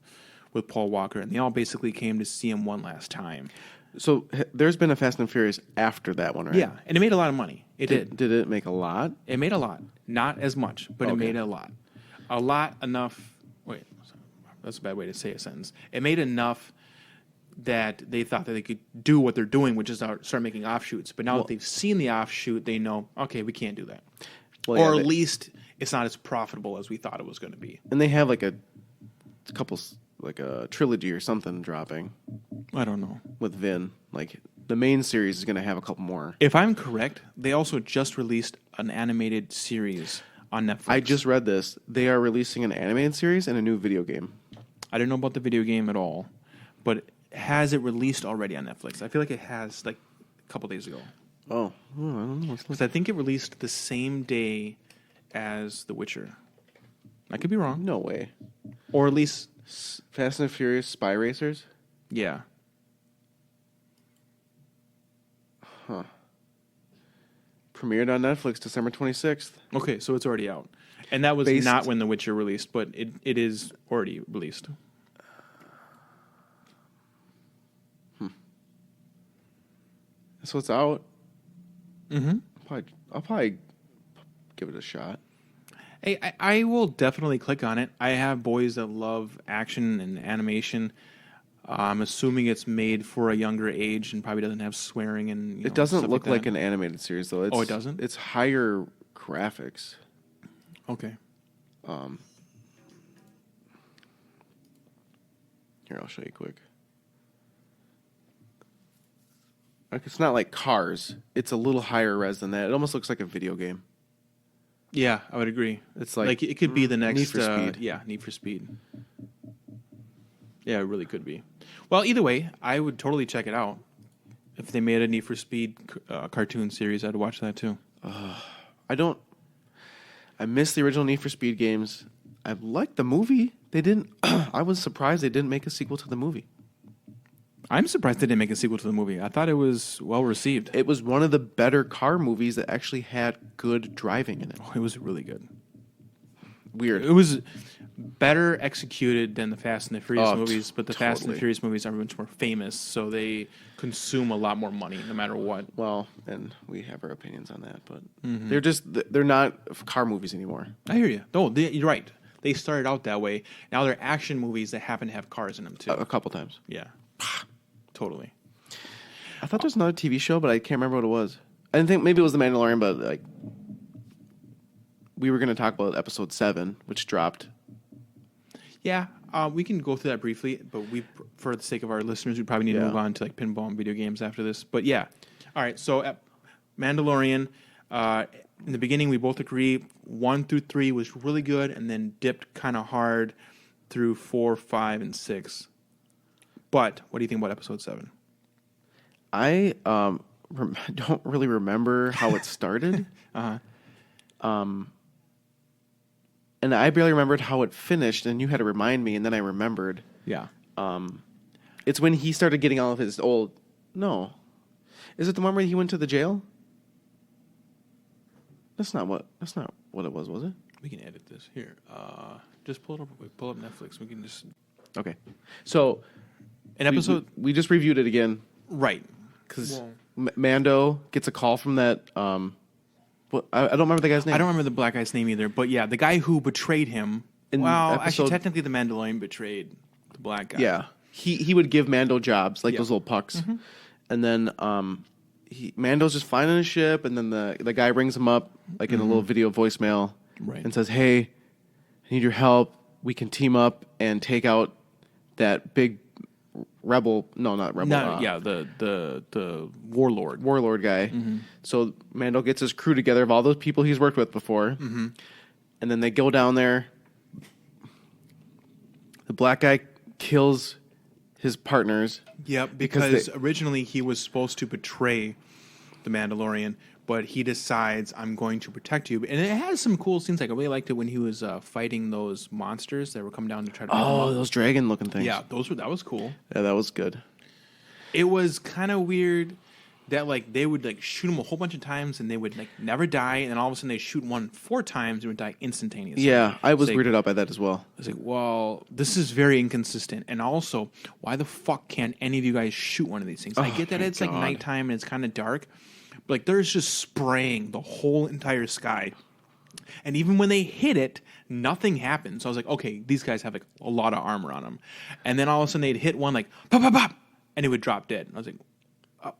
with Paul Walker, and they all basically came to see him one last time. So there's been a Fast and Furious after that one, right? Yeah, and it made a lot of money. It did. Did it make a lot? It made a lot. Not as much, but it made a lot. A lot enough. Wait, that's a bad way to say a sentence. It made enough that they thought that they could do what they're doing, which is start making offshoots. But now that they've seen the offshoot, they know, okay, we can't do that. Well, or at least it's not as profitable as we thought it was going to be. And they have like a couple, like a trilogy or something dropping. I don't know. With Vin. Like, the main series is going to have a couple more. If I'm correct, they also just released an animated series on Netflix. I just read this. They are releasing an animated series and a new video game. I didn't know about the video game at all. But has it released already on Netflix? I feel like it has, like, a couple days ago. Oh, I don't know. Because I think it released the same day as The Witcher. I could be wrong. No way. Or at least... Fast and Furious Spy Racers? Yeah. Huh. Premiered on Netflix December 26th. Okay, so it's already out. And that was not when The Witcher released, but it is already released. So it's out. Mm-hmm. I'll probably give it a shot. Hey, I will definitely click on it. I have boys that love action and animation. I'm assuming it's made for a younger age and probably doesn't have swearing and. It doesn't look like an animated series though. It doesn't. It's higher graphics. Okay. Here, I'll show you quick. Like, it's not like Cars. It's a little higher res than that. It almost looks like a video game. Yeah, I would agree. It's like it could be the next Need for Speed. Yeah, Need for Speed. Yeah, it really could be. Well, either way, I would totally check it out. If they made a Need for Speed cartoon series, I'd watch that too. I miss the original Need for Speed games. I liked the movie. They didn't. I was surprised they didn't make a sequel to the movie. I'm surprised they didn't make a sequel to the movie. I thought it was well received. It was one of the better car movies that actually had good driving in it. Oh, it was really good. Weird. It was better executed than the Fast and the Furious movies, but the Fast and the Furious movies are much more famous, so they consume a lot more money no matter what. Well, and we have our opinions on that, but they're not car movies anymore. I hear you. No, you're right. They started out that way. Now they're action movies that happen to have cars in them too. A couple times. Yeah. Totally. I thought there was another TV show, but I can't remember what it was. I didn't think maybe it was The Mandalorian, but like we were going to talk about episode 7, which dropped. Yeah, we can go through that briefly, but for the sake of our listeners, we probably need to move on to like pinball and video games after this. But yeah, all right. So Mandalorian. In the beginning, we both agree 1 through 3 was really good, and then dipped kind of hard through 4, 5, and 6. But what do you think about episode 7? I don't really remember how it started. Uh-huh. And I barely remembered how it finished, and you had to remind me, and then I remembered. Yeah. It's when he started getting all of his old... No. Is it the one where he went to the jail? That's not what it was it? We can edit this. Here. Just pull it up. Pull up Netflix. We can just... Okay. So... An episode... We just reviewed it again. Right. Because Mando gets a call from that... I don't remember the guy's name. I don't remember the black guy's name either. But yeah, the guy who betrayed him... actually, technically the Mandalorian betrayed the black guy. Yeah. He would give Mando jobs, like those little pucks. And then Mando's just flying on his ship, and then the guy rings him up, like in a little video voicemail, and says, "Hey, I need your help. We can team up and take out that big rebel." No, not rebel. The warlord. Warlord guy. So Mando gets his crew together of all those people he's worked with before, and then they go down there. The black guy kills his partners. Yep, because originally he was supposed to betray the Mandalorian, but he decides, I'm going to protect you. And it has some cool scenes. Like I really liked it when he was fighting those monsters that were coming down to try to... Oh, those dragon-looking things. Yeah, that was cool. Yeah, that was good. It was kind of weird that like they would like shoot him a whole bunch of times and they would like never die, and then all of a sudden they shoot one 4 times and would die instantaneously. Yeah, I was weirded out by that as well. I was like, well, this is very inconsistent. And also, why the fuck can't any of you guys shoot one of these things? I get that it's like nighttime and it's kind of dark, but like there's just spraying the whole entire sky. And even when they hit it, nothing happens. So I was like, okay, these guys have like a lot of armor on them. And then all of a sudden they'd hit one like, pop, pop, pop, and it would drop dead. And I was like,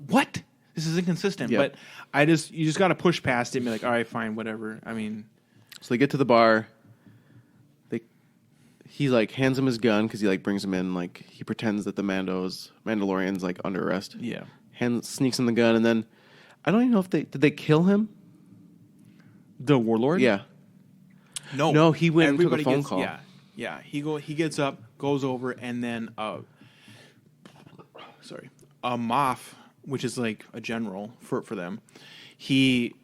what? This is inconsistent. Yep. But you just got to push past it and be like, all right, fine, whatever. I mean. So they get to the bar. He like hands him his gun because he like brings him in. Like he pretends that the Mandalorian's like under arrest. Yeah. Sneaks him the gun, and then I don't even know if did they kill him? The warlord? Yeah. No, he went and took a phone call. Yeah. He gets up, goes over, and then Moff, which is like a general for them, he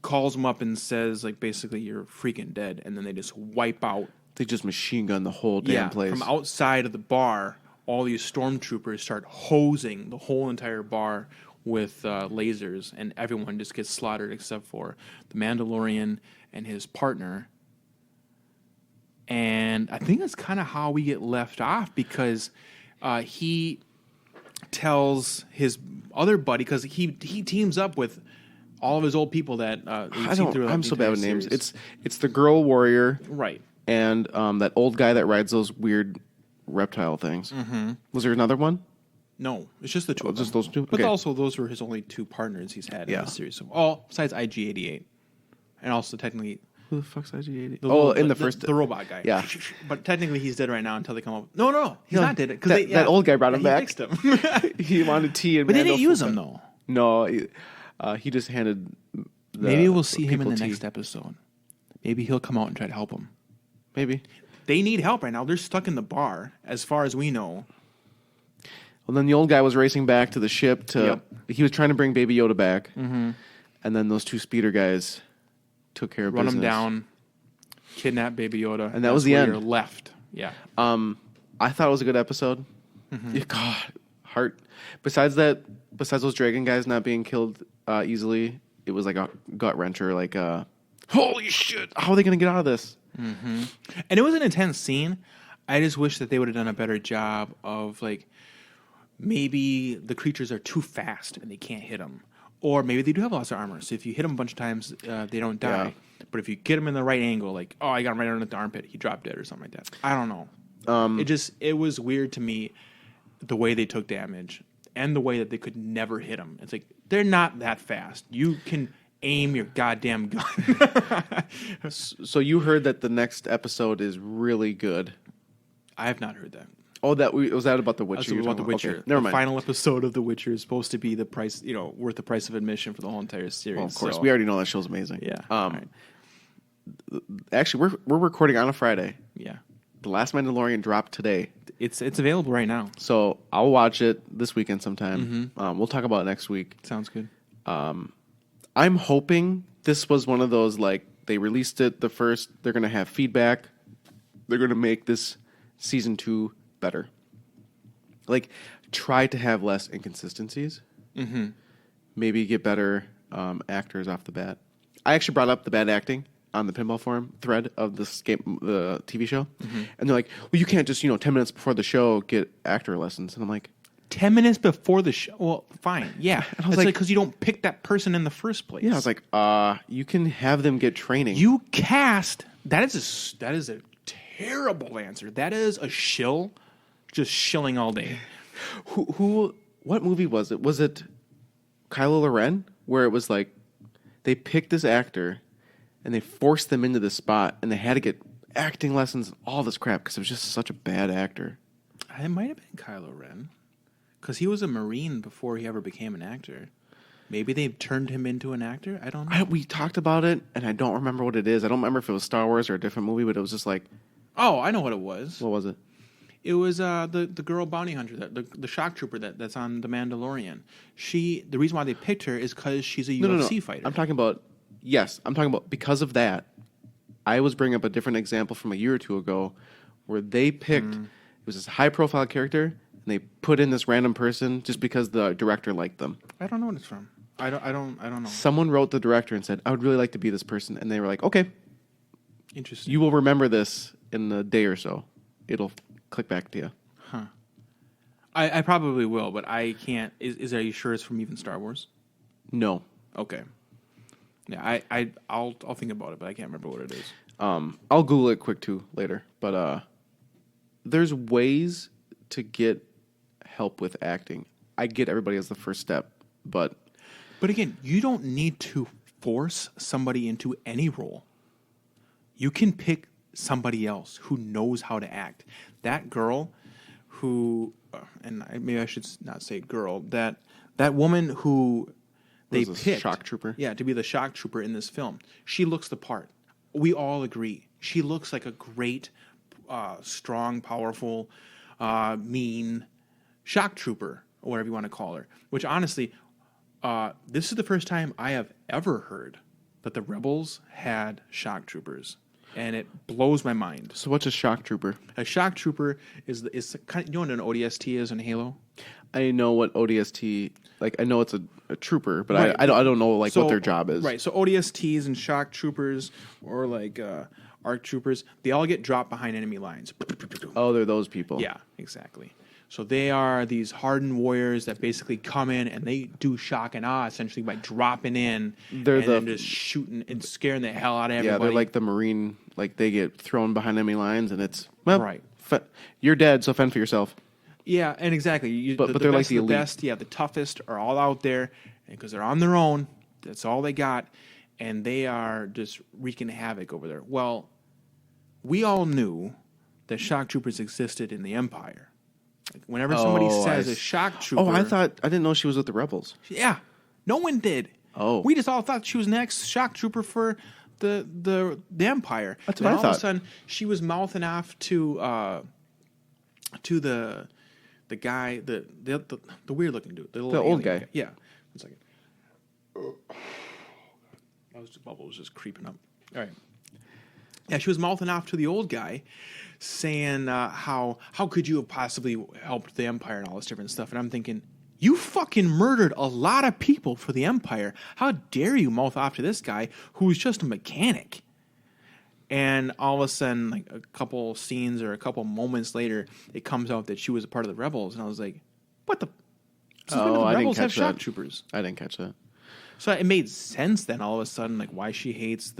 calls him up and says like basically you're freaking dead, and then they just wipe out. They just machine gun the whole damn place. From outside of the bar, all these stormtroopers start hosing the whole entire bar with lasers, and everyone just gets slaughtered except for the Mandalorian and his partner. And I think that's kind of how we get left off, because he tells his other buddy, because he teams up with all of his old people that I'm so bad with names. It's the girl warrior, right? And that old guy that rides those weird reptile things. Was there another one? No, it's just the two. Just those two. But okay. Also, those were his only 2 partners he's had in the series. So, besides IG-88, and also technically, who the fuck's IG-88? The robot guy. Yeah, but technically he's dead right now until they come up. No, he's not dead because that old guy brought him back. Fixed him. He wanted tea, and but they didn't use him though. No, he just handed. Maybe we'll see him in the next episode. Maybe he'll come out and try to help him. Maybe they need help right now. They're stuck in the bar, as far as we know. Well, then the old guy was racing back to the ship he was trying to bring Baby Yoda back, and then those 2 speeder guys took care of business. Run him down, kidnap Baby Yoda, and that was the end. You're left. Yeah. I thought it was a good episode. God, heart. Besides those dragon guys not being killed easily, it was like a gut wrencher. Like, holy shit! How are they going to get out of this? And it was an intense scene. I just wish that they would have done a better job of like, maybe the creatures are too fast and they can't hit them, or maybe they do have lots of armor. So if you hit them a bunch of times, they don't die. Yeah. But if you get them in the right angle, like, I got him right under the armpit, he dropped dead or something like that. I don't know. It was weird to me the way they took damage and the way that they could never hit them. It's like, they're not that fast. You can aim your goddamn gun. So you heard that the next episode is really good. I have not heard that. Oh, was that about The Witcher? About The Witcher. Okay, never mind. The final episode of The Witcher is supposed to be the price, worth the price of admission for the whole entire series. Well, of course, we already know that show's amazing. Yeah. Right. Actually, we're recording on a Friday. Yeah. The Last Mandalorian dropped today. It's available right now. So I'll watch it this weekend sometime. We'll talk about it next week. Sounds good. I'm hoping this was one of those, like, they released it they're going to have feedback. They're going to make this season 2 better. Like, try to have less inconsistencies. Maybe get better actors off the bat. I actually brought up the bad acting on the Pinball Forum thread of the TV show. And they're like, well, you can't just, 10 minutes before the show get actor lessons. And I'm like, 10 minutes before the show? Well, fine. Yeah. And I was like, because you don't pick that person in the first place. Yeah, I was like, you can have them get training. You cast. That is a terrible answer. That is a shill, just shilling all day. What movie was it? Was it Kylo Ren? Where it was like they picked this actor and they forced them into this spot and they had to get acting lessons and all this crap because it was just such a bad actor. It might have been Kylo Ren. Because he was a Marine before he ever became an actor. Maybe they turned him into an actor? I don't know. We talked about it, and I don't remember what it is. I don't remember if it was Star Wars or a different movie, but it was just like... Oh, I know what it was. What was it? It was the girl bounty hunter, the shock trooper that's on The Mandalorian. The reason why they picked her is because she's a UFC fighter. I'm talking about because of that, I was bringing up a different example from a year or two ago where they picked... It was this high-profile character... And they put in this random person just because the director liked them. I don't know what it's from. I don't know. Someone wrote the director and said, "I would really like to be this person," and they were like, "Okay, interesting. You will remember this in a day or so. It'll click back to you." Huh. I probably will, but I can't. Are you sure it's from even Star Wars? No. Okay. Yeah, I'll think about it, but I can't remember what it is. I'll Google it quick too later. But there's ways to get help with acting. I get everybody as the first step, but again, you don't need to force somebody into any role. You can pick somebody else who knows how to act. That girl who, and maybe I should not say girl, that woman who they picked, shock trooper, to be the shock trooper in this film. She looks the part. We all agree. She looks like a great, strong, powerful, mean shock trooper, or whatever you want to call her. Which honestly, this is the first time I have ever heard that the Rebels had shock troopers, and it blows my mind. So what's a shock trooper? A shock trooper is kind of, you know what an ODST is in Halo? I know what ODST, like I know it's a trooper, but right. I don't know what their job is. Right. So ODSTs and shock troopers, or like ARC troopers, they all get dropped behind enemy lines. Oh, they're those people. Yeah, exactly. So they are these hardened warriors that basically come in and they do shock and awe essentially by dropping in and just shooting and scaring the hell out of everybody. Yeah, they're like the Marine, like they get thrown behind enemy lines and it's, well, right. You're dead, so fend for yourself. Yeah, and exactly. But they're like the elite. Best, the toughest are all out there because they're on their own. That's all they got. And they are just wreaking havoc over there. Well, we all knew that shock troopers existed in the Empire. Like whenever somebody says a shock trooper... Oh, I didn't know she was with the Rebels. Yeah. No one did. Oh. We just all thought she was next shock trooper for the Empire. That's what I thought. All of a sudden, she was mouthing off to the guy, the weird looking dude. The old guy. Yeah. 1 second. The bubble was just creeping up. All right. Yeah, she was mouthing off to the old guy, saying how could you have possibly helped the Empire and all this different stuff. And I'm thinking, you fucking murdered a lot of people for the Empire. How dare you mouth off to this guy who's just a mechanic? And all of a sudden, like a couple scenes or a couple moments later, it comes out that she was a part of the Rebels. And I was like, what the? Oh, the Rebels have shock troopers. I didn't catch that. So it made sense then all of a sudden, like why she hates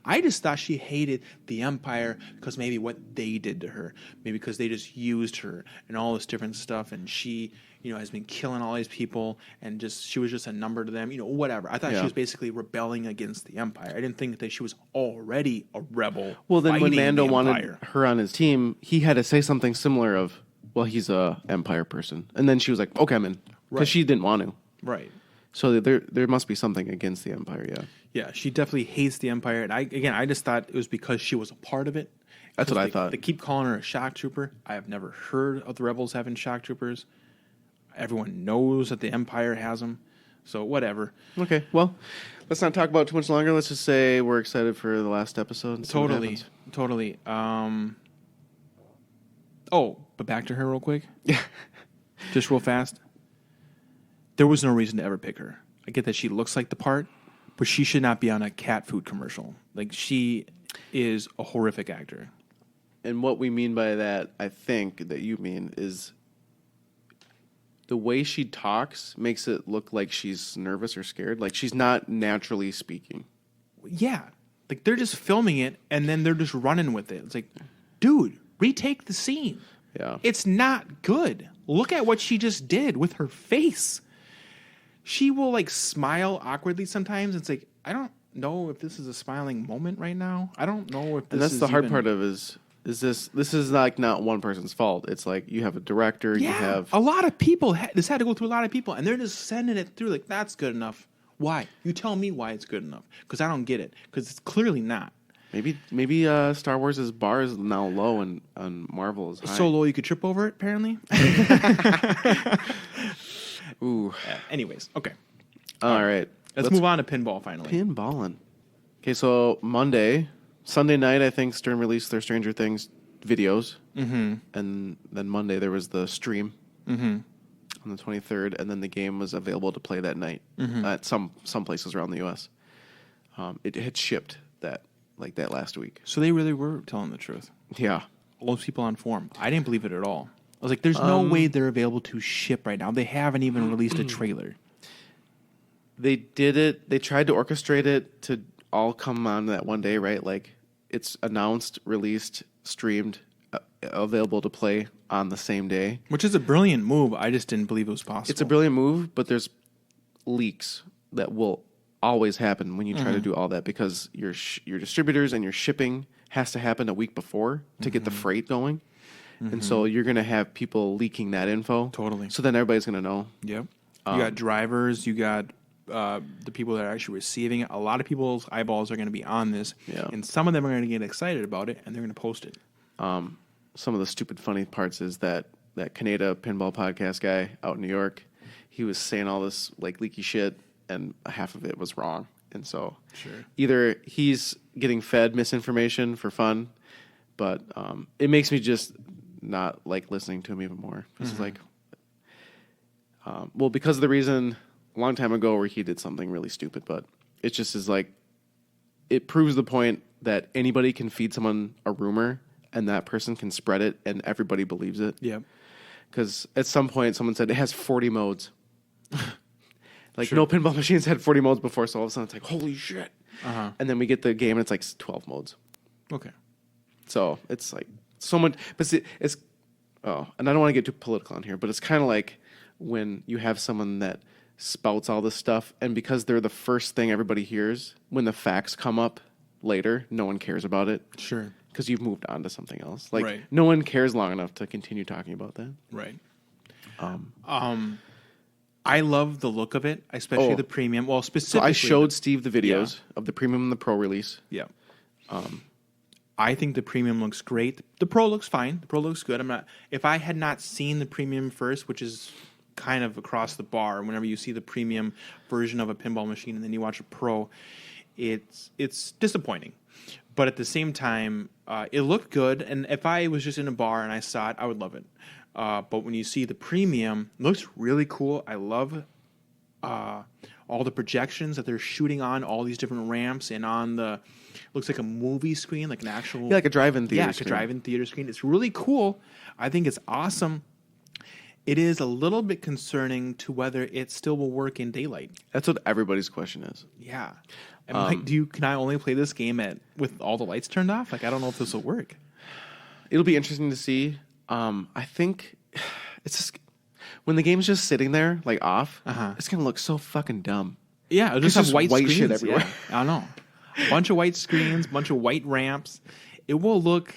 I just thought she hated the Empire because maybe what they did to her. Maybe because they just used her and all this different stuff. And she, has been killing all these people and she was just a number to them, whatever. I thought she was basically rebelling against the Empire. I didn't think that she was already a rebel. Well, then when Mando wanted her on his team, he had to say something similar of, well, he's a Empire person. And then she was like, okay, I'm in. Because she didn't want to. Right. So there must be something against the Empire, yeah. Yeah, she definitely hates the Empire. And I just thought it was because she was a part of it. That's what I thought. They keep calling her a shock trooper. I have never heard of the Rebels having shock troopers. Everyone knows that the Empire has them. So whatever. Okay, well, let's not talk about it too much longer. Let's just say we're excited for the last episode. And Totally. But back to her real quick. Yeah. Just real fast. There was no reason to ever pick her. I get that she looks like the part, but she should not be on a cat food commercial. Like, she is a horrific actor. And what we mean by that, I think that you mean, is the way she talks makes it look like she's nervous or scared. Like, she's not naturally speaking. Yeah. Like, they're just filming it, and then they're just running with it. It's like, dude, retake the scene. Yeah. It's not good. Look at what she just did with her face. She will like smile awkwardly sometimes. It's like, I don't know if this is a smiling moment right now. I don't know if this And that's is the hard even... part of is this is like not one person's fault. It's like you have a director, Yeah, you have a lot of people. This had to go through a lot of people, and they're just sending it through like, that's good enough. Why? You tell me why it's good enough, because I don't get it, because it's clearly not. maybe Star Wars' bar is now low and Marvel is high. So low you could trip over it, apparently. Ooh. Anyways, okay. All right. Let's move on to pinball finally. Pinballing. Okay, so Sunday night, I think Stern released their Stranger Things videos. Mm-hmm. And then Monday there was the stream on the 23rd, and then the game was available to play that night at some places around the U.S. It had shipped that last week. So they really were telling the truth. Yeah. All those people on forum. I didn't believe it at all. I was like, there's no way they're available to ship right now. They haven't even released a trailer. They did it. They tried to orchestrate it to all come on that one day, right? Like it's announced, released, streamed, available to play on the same day. Which is a brilliant move. I just didn't believe it was possible. It's a brilliant move, but there's leaks that will always happen when you try to do all that because your distributors and your shipping has to happen a week before to get the freight going. And so you're going to have people leaking that info. Totally. So then everybody's going to know. Yep. You got drivers. You got the people that are actually receiving it. A lot of people's eyeballs are going to be on this. Yeah. And some of them are going to get excited about it, and they're going to post it. Some of the stupid funny parts is that Canada pinball podcast guy out in New York, he was saying all this like leaky shit, and half of it was wrong. And so either he's getting fed misinformation for fun, but it makes me just not like listening to him even more. This is like, because of the reason a long time ago where he did something really stupid, but it just is like, it proves the point that anybody can feed someone a rumor and that person can spread it and everybody believes it. Yeah. Because at some point someone said it has 40 modes. Like no pinball machines had 40 modes before, so all of a sudden it's like, holy shit. And then we get the game and it's like 12 modes. Okay. So it's like so much, but it's and I don't want to get too political on here, but it's kind of like when you have someone that spouts all this stuff, and because they're the first thing everybody hears, when the facts come up later, no one cares about it. Sure. Because you've moved on to something else. Like no one cares long enough to continue talking about that. Right. I love the look of it, especially the premium. Well, specifically, so I showed Steve the videos of the premium and the pro release. Yeah. I think the premium looks great. The pro looks fine. The pro looks good. If I had not seen the premium first, which is kind of across the bar, whenever you see the premium version of a pinball machine and then you watch a pro, it's disappointing. But at the same time, it looked good. And if I was just in a bar and I saw it, I would love it. But when you see the premium, it looks really cool. I love all the projections that they're shooting on, all these different ramps, and on the looks like a movie screen, like an actual like a drive-in theater screen. A drive-in theater screen. It's really cool. I think it's awesome. It is a little bit concerning to whether it still will work in daylight. That's what everybody's question is. Yeah. And can I only play this game with all the lights turned off? Like, I don't know if this will work. It'll be interesting to see. I think it's just when the game's just sitting there, like off, it's gonna look so fucking dumb. Yeah, it'll just have white screens shit everywhere. Yeah, I don't know. A bunch of white screens, bunch of white ramps. It will look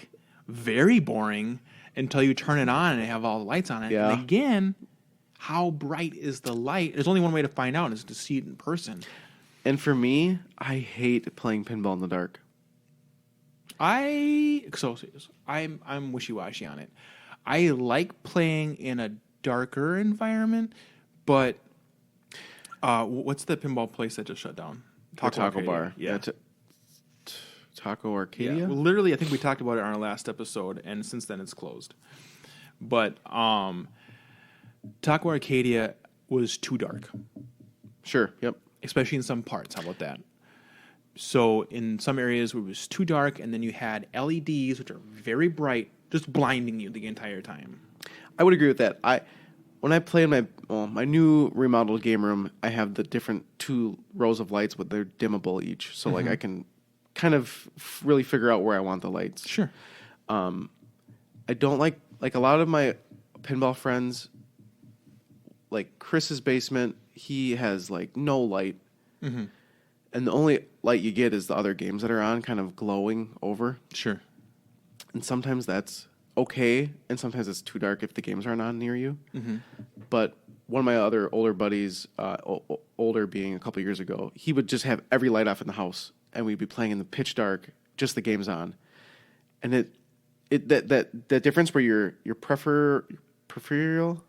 very boring until you turn it on and they have all the lights on it. Yeah. And again, how bright is the light? There's only one way to find out, and is to see it in person. And for me, I hate playing pinball in the dark. I'm wishy-washy on it. I like playing in a darker environment, but what's the pinball place that just shut down? Taco Bar. Yeah. Taco Arcadia? Yeah. Well, literally, I think we talked about it on our last episode, and since then it's closed. But Taco Arcadia was too dark. Sure, yep. Especially in some parts. How about that? So in some areas where it was too dark, and then you had LEDs, which are very bright, just blinding you the entire time. I would agree with that. When I play in my new remodeled game room, I have the different 2 rows of lights, but they're dimmable each. So like I can kind of really figure out where I want the lights. Sure. I don't like a lot of my pinball friends. Like Chris's basement, he has like no light, and the only light you get is the other games that are on, kind of glowing over. Sure. And sometimes that's okay, and sometimes it's too dark if the games aren't on near you. But one of my other older buddies, older being a couple years ago, he would just have every light off in the house, and we'd be playing in the pitch dark, just the games on. And that difference where your peripheral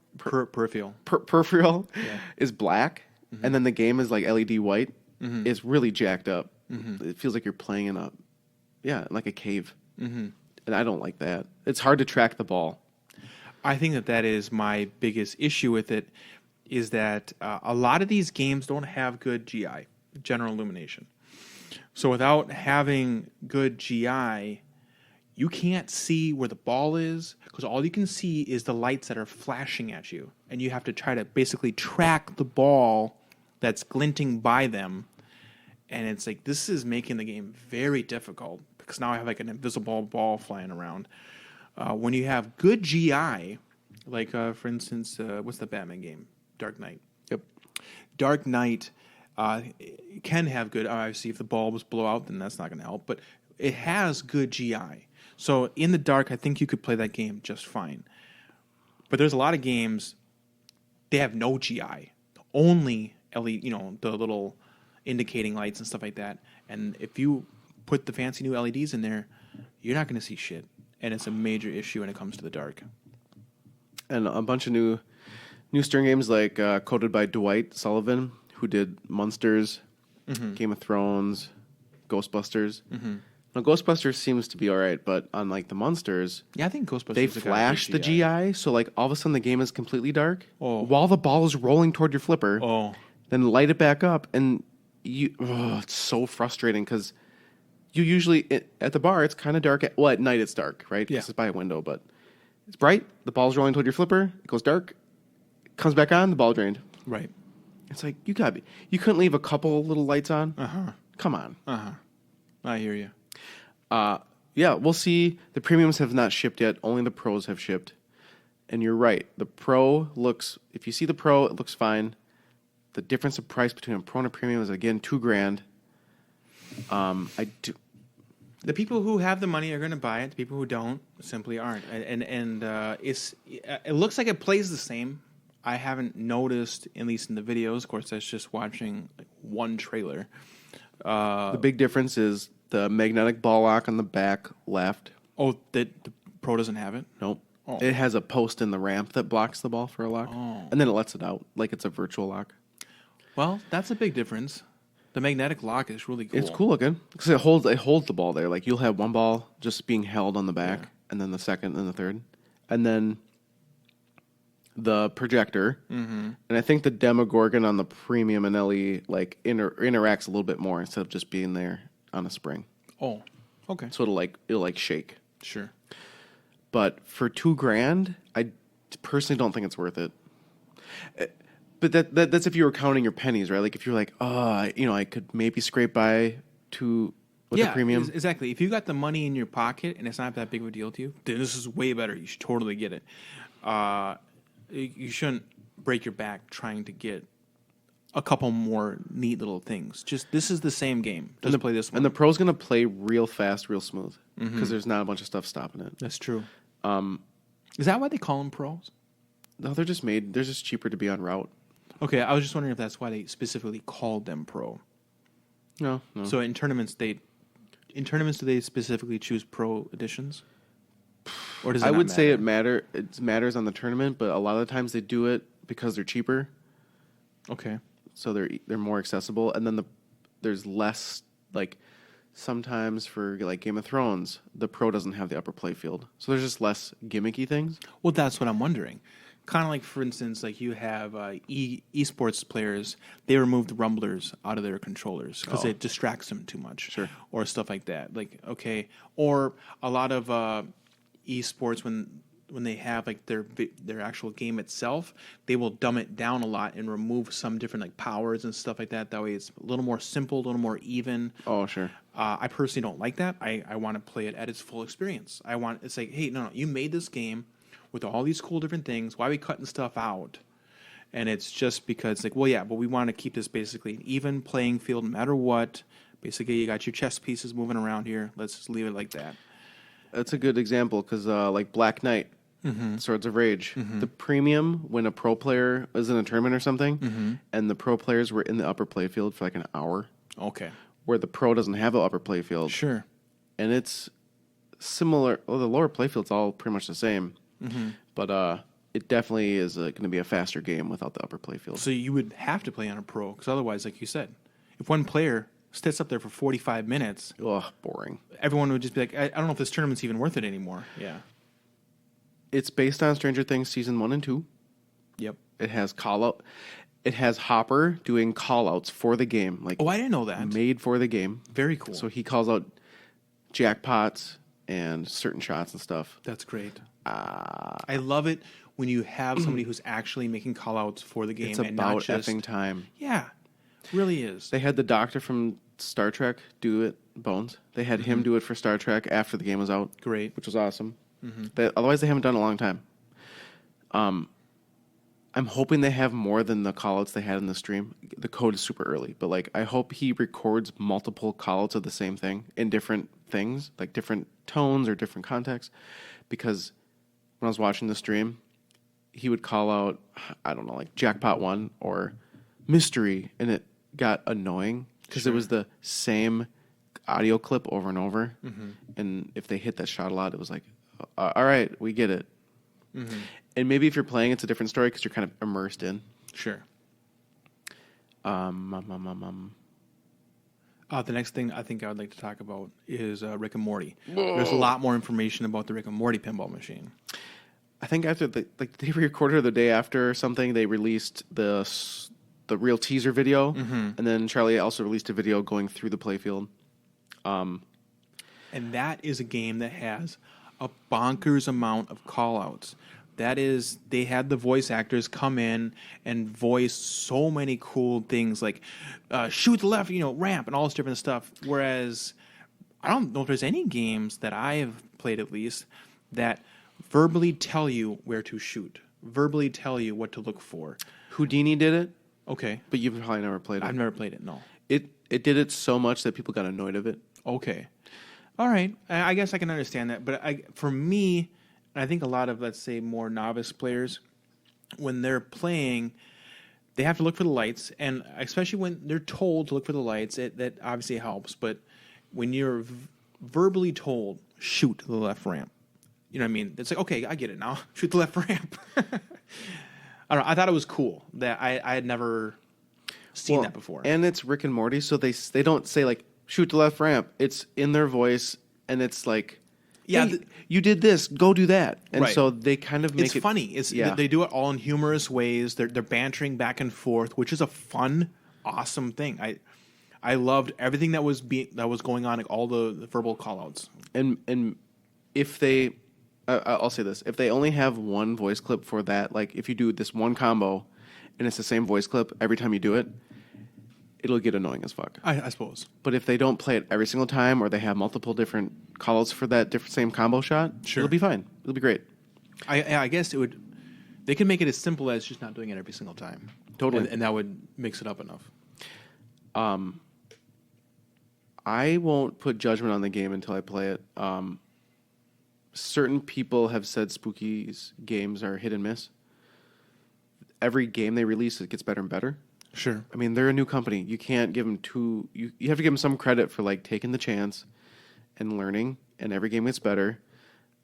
is black, and then the game is like LED white, is really jacked up. It feels like you're playing in like a cave. And I don't like that. It's hard to track the ball. I think that is my biggest issue with it, is that a lot of these games don't have good GI, general illumination. So without having good GI, you can't see where the ball is, because all you can see is the lights that are flashing at you. And you have to try to basically track the ball that's glinting by them. And it's like, this is making the game very difficult, because now I have like an invisible ball flying around. When you have good GI, like for instance, what's the Batman game? Dark Knight. Yep. Dark Knight can have good. Obviously, if the ball was blow out, then that's not going to help. But it has good GI. So in the dark, I think you could play that game just fine. But there's a lot of games, they have no GI, only LED, the little indicating lights and stuff like that. And if you put the fancy new LEDs in there, you're not going to see shit. And it's a major issue when it comes to the dark. And a bunch of new Stern games, like coded by Dwight Sullivan, who did Monsters, Game of Thrones, Ghostbusters. Now, Ghostbusters seems to be all right, but on like the Monsters, I think Ghostbusters, they flash the GI, so like all of a sudden the game is completely dark while the ball is rolling toward your flipper. Then light it back up, and it's so frustrating, because you usually at the bar it's kind of dark. At night it's dark, right? Because it's by a window, but it's bright. The ball's rolling toward your flipper. It goes dark. It comes back on. The ball drained. Right. It's like you couldn't leave a couple little lights on. Come on. I hear you. Yeah, we'll see. The premiums have not shipped yet. Only the pros have shipped. And you're right. The pro looks. If you see the pro, it looks fine. The difference of price between a pro and a premium is again $2,000. The people who have the money are going to buy it. The people who don't simply aren't. And it looks like it plays the same. I haven't noticed, at least in the videos. Of course, that's just watching like one trailer. The big difference is the magnetic ball lock on the back left. Oh, the Pro doesn't have it? Nope. Oh. It has a post in the ramp that blocks the ball for a lock. And then it lets it out like it's a virtual lock. Well, that's a big difference. The magnetic lock is really cool. It's cool looking because it holds the ball there. Like you'll have one ball just being held on the back, and then the second and the third, and then the projector. And I think the Demogorgon on the premium and LE like interacts a little bit more instead of just being there on a spring. Oh, okay. So it'll shake. Sure. But for $2,000, I personally don't think it's worth it. But that's if you were counting your pennies, right? Like if you're like, I could maybe scrape by with the premium. Exactly. If you got the money in your pocket and it's not that big of a deal to you, then this is way better. You should totally get it. You shouldn't break your back trying to get a couple more neat little things. Just this is the same game. Just play this one. And the Pro's going to play real fast, real smooth because there's not a bunch of stuff stopping it. That's true. Is that why they call them Pros? No, they're just cheaper to be on route. Okay, I was just wondering if that's why they specifically called them Pro. No. So in tournaments, do they specifically choose Pro editions? Or does it I would matter? say it matters on the tournament, but a lot of the times they do it because they're cheaper. Okay. So they're more accessible, and then there's less like sometimes for like Game of Thrones, the Pro doesn't have the upper play field, so there's just less gimmicky things. Well, that's what I'm wondering. Kind of like, for instance, like you have esports players, they remove the rumblers out of their controllers because it distracts them too much. Sure. Or stuff like that. Like, okay. Or a lot of esports, when when they have like their actual game itself, they will dumb it down a lot and remove some different like powers and stuff like that. That way it's a little more simple, a little more even. Oh, sure. I personally don't like that. I want to play it at its full experience. It's like, hey, no, you made this game with all these cool different things. Why are we cutting stuff out? And it's just because, like, well, yeah, but we want to keep this basically an even playing field no matter what. Basically, you got your chess pieces moving around here. Let's just leave it like that. That's a good example because, like, Black Knight, Swords of Rage, the premium, when a pro player was in a tournament or something, and the pro players were in the upper play field for like an hour. Okay. Where the pro doesn't have an upper play field. Sure. And it's similar. Well, the lower play field's all pretty much the same. But it definitely is going to be a faster game without the upper play field. So you would have to play on a pro, because otherwise, like you said, if one player sits up there for 45 minutes, ugh, boring. Everyone would just be like, I don't know if this tournament's even worth it anymore. Yeah. It's based on Stranger Things season 1 and 2. Yep. It has It has Hopper doing call-outs for the game. Like, oh, I didn't know that. Made for the game. Very cool. So he calls out jackpots and certain shots and stuff. That's great. I love it when you have somebody who's actually making call-outs for the game. It's and about not just, effing time. Yeah, really is. They had the doctor from Star Trek do it, Bones. They had him do it for Star Trek after the game was out. Great. Which was awesome. Otherwise, they haven't done it in a long time. I'm hoping they have more than the callouts they had in the stream. The code is super early, but like I hope he records multiple callouts of the same thing in different things, like different tones or different contexts. Because when I was watching the stream, he would call out, I don't know, like Jackpot 1 or Mystery, and it got annoying because it was the same audio clip over and over. And if they hit that shot a lot, it was like, all right, we get it. And maybe if you're playing, it's a different story because you're kind of immersed in. Sure. The next thing I think I would like to talk about is Rick and Morty. Whoa. There's a lot more information about the Rick and Morty pinball machine. I think after the day we recorded or the day after or something, they released the real teaser video, and then Charlie also released a video going through the playfield. And that is a game that has a bonkers amount of call-outs. That is, they had the voice actors come in and voice so many cool things like shoot the left, ramp, and all this different stuff. Whereas I don't know if there's any games that I have played at least that verbally tell you where to shoot, verbally tell you what to look for. Houdini did it. Okay. But you've probably never played it. I've never played it, no. It did it so much that people got annoyed of it. Okay. All right. I guess I can understand that. But for me, I think a lot of, let's say, more novice players, when they're playing, they have to look for the lights. And especially when they're told to look for the lights, that obviously helps. But when you're verbally told, shoot the left ramp, you know what I mean? It's like, okay, I get it now. Shoot the left ramp. I don't know. I thought it was cool that I had never seen that before. And it's Rick and Morty, so they don't say, like, shoot the left ramp. It's in their voice, and it's like, yeah, hey, you did this, go do that. And so they kind of make it's funny. They do it all in humorous ways. They're bantering back and forth, which is a fun, awesome thing. I loved everything that was going on, like all the verbal callouts. And if they, I'll say this, if they only have one voice clip for that, like if you do this one combo and it's the same voice clip every time you do it, it'll get annoying as fuck. I suppose. But if they don't play it every single time, or they have multiple different callouts for that same combo shot, it'll be fine. It'll be great. I guess it would. They could make it as simple as just not doing it every single time. Totally, and that would mix it up enough. I won't put judgment on the game until I play it. Certain people have said Spooky's games are hit and miss. Every game they release, it gets better and better. Sure. I mean, they're a new company. You can't give them you have to give them some credit for like taking the chance and learning, and every game gets better.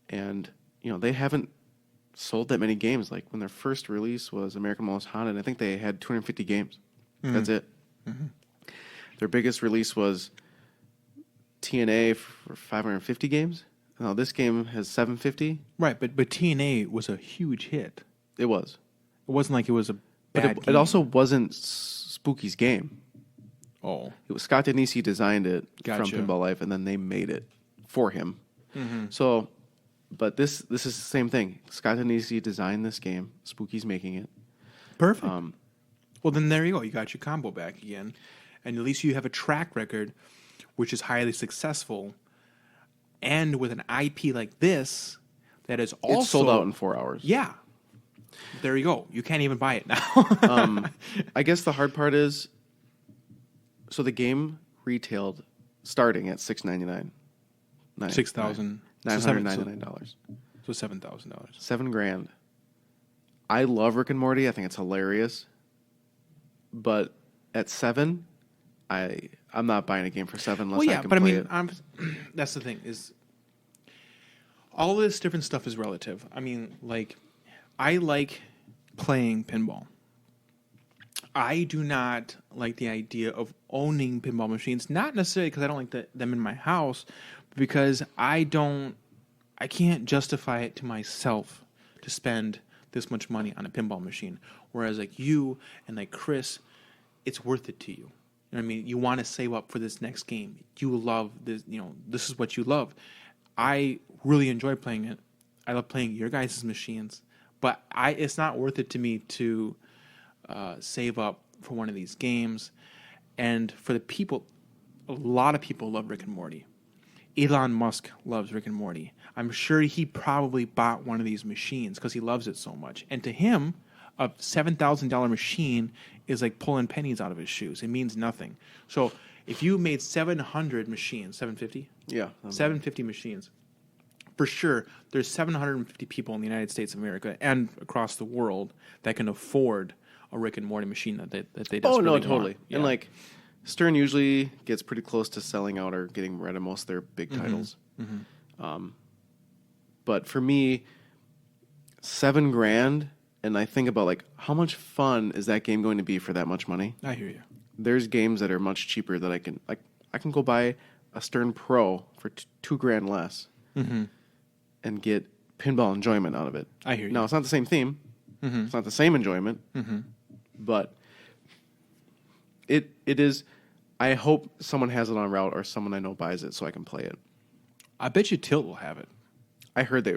And, they haven't sold that many games. Like when their first release was American Most Haunted, I think they had 250 games. That's it. Their biggest release was TNA for 550 games. No, this game has 750. Right, but TNA was a huge hit. It was. It wasn't like it was a But it also wasn't Spooky's game. Oh. It was Scott Denisi designed it Gotcha. from Pinball Life, and then they made it for him. So But this is the same thing. Scott Danesi designed this game. Spooky's making it. Perfect. Well, then there you go. You got your combo back again. And at least you have a track record which is highly successful. And with an IP like this, that is also... It's sold out in 4 hours. Yeah. There you go. You can't even buy it now. I guess the hard part is... So the game retailed starting at $699. $6,999. So $7,000. $7,000. I love Rick and Morty. I think it's hilarious. But at $7,000, I'm not buying a game for $7,000 unless I can play it. That's the thing is, all this different stuff is relative. I mean, like, I like playing pinball. I do not like the idea of owning pinball machines. Not necessarily because I don't like them in my house, but because I can't justify it to myself to spend this much money on a pinball machine. Whereas like you and like Chris, it's worth it to you. You know what I mean? You want to save up for this next game. You love this, this is what you love. I really enjoy playing it. I love playing your guys' machines, but it's not worth it to me to save up for one of these games. And for the people, a lot of people love Rick and Morty. Elon Musk loves Rick and Morty. I'm sure he probably bought one of these machines because he loves it so much. And to him, a $7,000 machine is like pulling pennies out of his shoes. It means nothing. So if you made 700 machines, 750? Yeah. 750 machines. For sure, there's 750 people in the United States of America and across the world that can afford a Rick and Morty machine that they desperately want. Oh, no, totally. Yeah. And like... Stern usually gets pretty close to selling out or getting rid of most of their big titles. Mm-hmm. But for me, $7,000, and I think about like how much fun is that game going to be for that much money? I hear you. There's games that are much cheaper that I can go buy a Stern Pro for $2,000 less and get pinball enjoyment out of it. I hear you. Now it's not the same theme. Mm-hmm. It's not the same enjoyment, but. It is. I hope someone has it on route or someone I know buys it so I can play it. I bet you Tilt will have it. I heard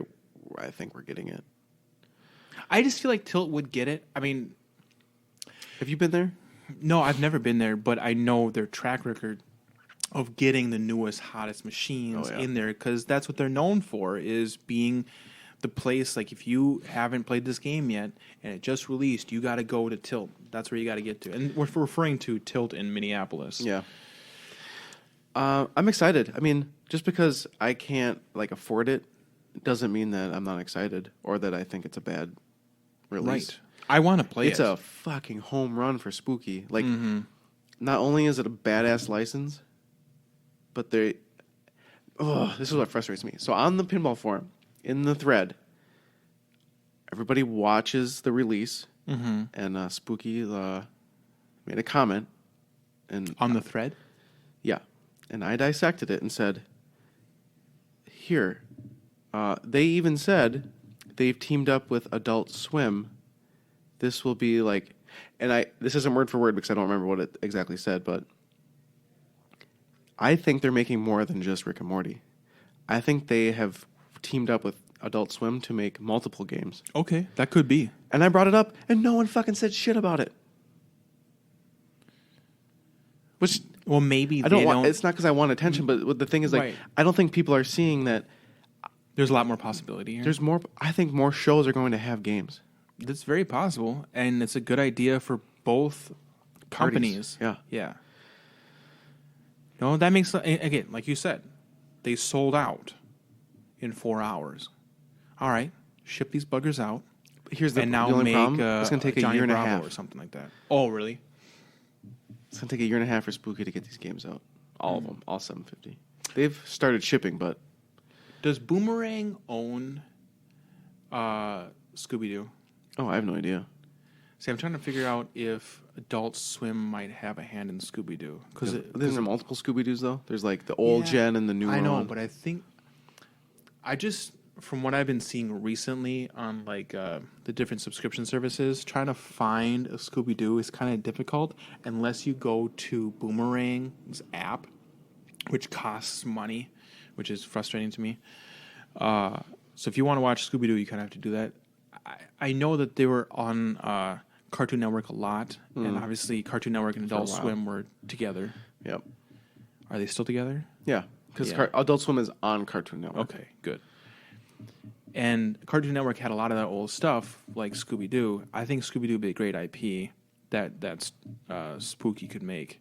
I think we're getting it. I just feel like Tilt would get it. I mean, have you been there? No, I've never been there, but I know their track record of getting the newest, hottest machines in there because that's what they're known for, is being the place. Like if you haven't played this game yet and it just released, you got to go to Tilt. That's where you got to get to. And we're referring to Tilt in Minneapolis. Yeah. I'm excited. I mean, just because I can't like afford it doesn't mean that I'm not excited or that I think it's a bad release. Right. I want to play It's a fucking home run for Spooky. Like, not only is it a badass license, but this is what frustrates me. So on the pinball forum, in the thread, everybody watches the release, and Spooky made a comment. And on the thread? Yeah. And I dissected it and said, here, they even said they've teamed up with Adult Swim. This will be like, and this isn't word for word because I don't remember what it exactly said, but I think they're making more than just Rick and Morty. I think they have teamed up with Adult Swim to make multiple games. Okay, that could be. And I brought it up, and no one fucking said shit about it. Which, well, maybe I don't want. It's not because I want attention, but the thing is, like, right. I don't think people are seeing that. There's a lot more possibility here. There's more. I think more shows are going to have games. That's very possible, and it's a good idea for both companies. Yeah. No, that makes, again, like you said, they sold out in 4 hours. All right, ship these buggers out. Here's the now only make problem. It's going to take a year and a half or something like that. Oh, really? It's going to take a year and a half for Spooky to get these games out. All of them, all 750. They've started shipping, but does Boomerang own Scooby-Doo? Oh, I have no idea. See, I'm trying to figure out if Adult Swim might have a hand in Scooby-Doo. Isn't there multiple Scooby-Doos, though? There's like the old gen and the new one. I know, but I think... from what I've been seeing recently on like the different subscription services, trying to find a Scooby-Doo is kind of difficult unless you go to Boomerang's app, which costs money, which is frustrating to me. So if you want to watch Scooby Doo, you kind of have to do that. I know that they were on Cartoon Network a lot, and obviously Cartoon Network and Adult Swim were together. Yep. Are they still together? Yeah, because Adult Swim is on Cartoon Network. Okay, good. And Cartoon Network had a lot of that old stuff, like Scooby Doo. I think Scooby Doo would be a great IP that Spooky could make.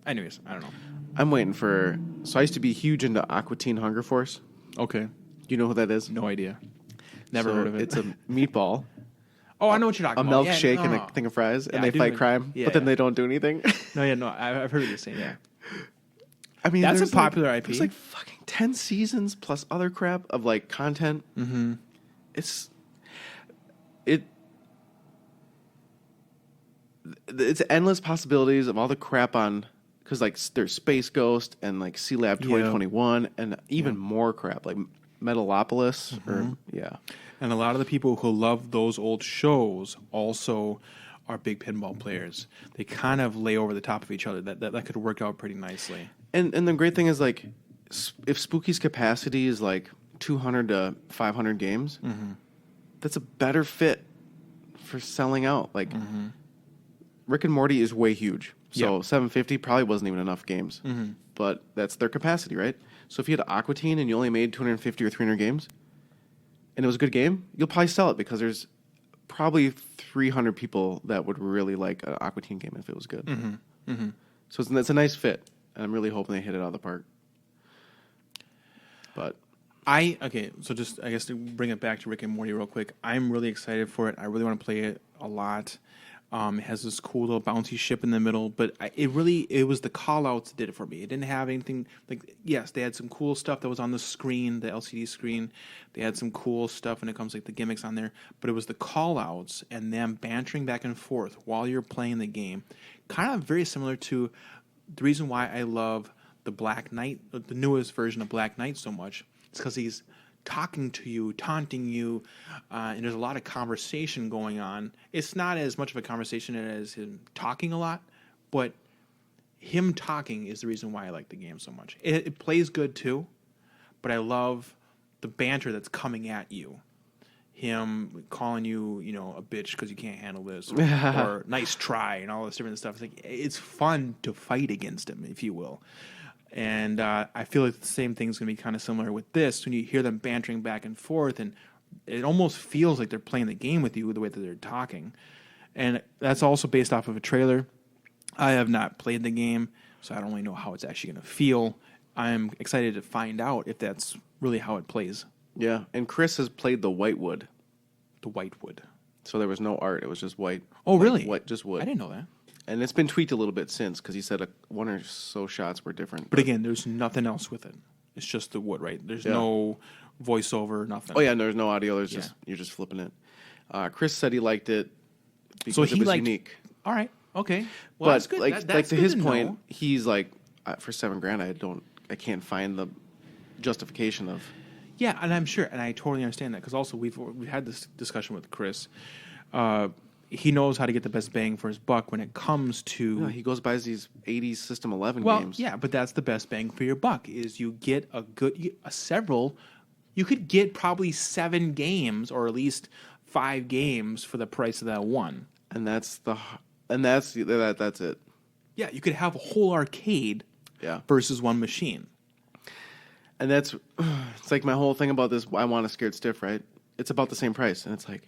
Anyways, I don't know. I'm waiting for. So I used to be huge into Aqua Teen Hunger Force. Okay. Do you know who that is? No idea. Never heard of it. It's a meatball. Oh, I know what you're talking about. A milkshake and a thing of fries, and they fight crime, but then they don't do anything. No, I've heard what you're saying, yeah. I mean, that's a popular IP. There's like fucking 10 seasons plus other crap of like content. Mm-hmm. It's endless possibilities of all the crap on, because like there's Space Ghost and like Sea Lab 2021 and even more crap like Metalopolis And a lot of the people who love those old shows also are big pinball players. They kind of lay over the top of each other. That could work out pretty nicely. And the great thing is, like, if Spooky's capacity is like 200 to 500 games, that's a better fit for selling out. Like, Rick and Morty is way huge. So 750 probably wasn't even enough games. But that's their capacity, right? So if you had Aqua Teen and you only made 250 or 300 games, and it was a good game, you'll probably sell it because there's probably 300 people that would really like an Aqua Teen game if it was good. So it's a nice fit. And I'm really hoping they hit it out of the park. But so just I guess to bring it back to Rick and Morty real quick, I'm really excited for it. I really want to play it a lot. It has this cool little bouncy ship in the middle, but it was the call-outs that did it for me. It didn't have anything like, yes, they had some cool stuff that was on the screen, the LCD screen. They had some cool stuff when it comes like the gimmicks on there, but it was the call-outs and them bantering back and forth while you're playing the game. Kind of very similar to the reason why I love the Black Knight, the newest version of Black Knight so much. It's because he's talking to you, taunting you, and there's a lot of conversation going on. It's not as much of a conversation as him talking a lot, but him talking is the reason why I like the game so much. It plays good too, but I love the banter that's coming at you. Him calling you, a bitch because you can't handle this, or nice try, and all this different stuff. It's fun to fight against him, if you will. And I feel like the same thing's going to be kind of similar with this. When you hear them bantering back and forth, and it almost feels like they're playing the game with you the way that they're talking. And that's also based off of a trailer. I have not played the game, so I don't really know how it's actually going to feel. I'm excited to find out if that's really how it plays. Yeah, and Chris has played the Whitewood. The Whitewood. So there was no art. It was just white. Oh, really? White, just wood. I didn't know that. And it's been tweaked a little bit since because he said one or so shots were different. But again, there's nothing else with it. It's just the wood, right? There's no voiceover, nothing. Oh, yeah, and there's no audio. You're just flipping it. Chris said he liked it because it was unique. All right. Okay. Well, that's good. Like to his point, he's like, for $7,000, I can't find the justification of. Yeah, and I'm sure, and I totally understand that because also we've had this discussion with Chris. He knows how to get the best bang for his buck when it comes to. Yeah, he goes buys these '80s System 11 games. Well, yeah, but that's the best bang for your buck. Is you get several. You could get probably 7 games or at least 5 games for the price of that one. And that's it. Yeah, you could have a whole arcade. Yeah. Versus one machine. And it's like my whole thing about this. I want a Scared Stiff, right? It's about the same price, and it's like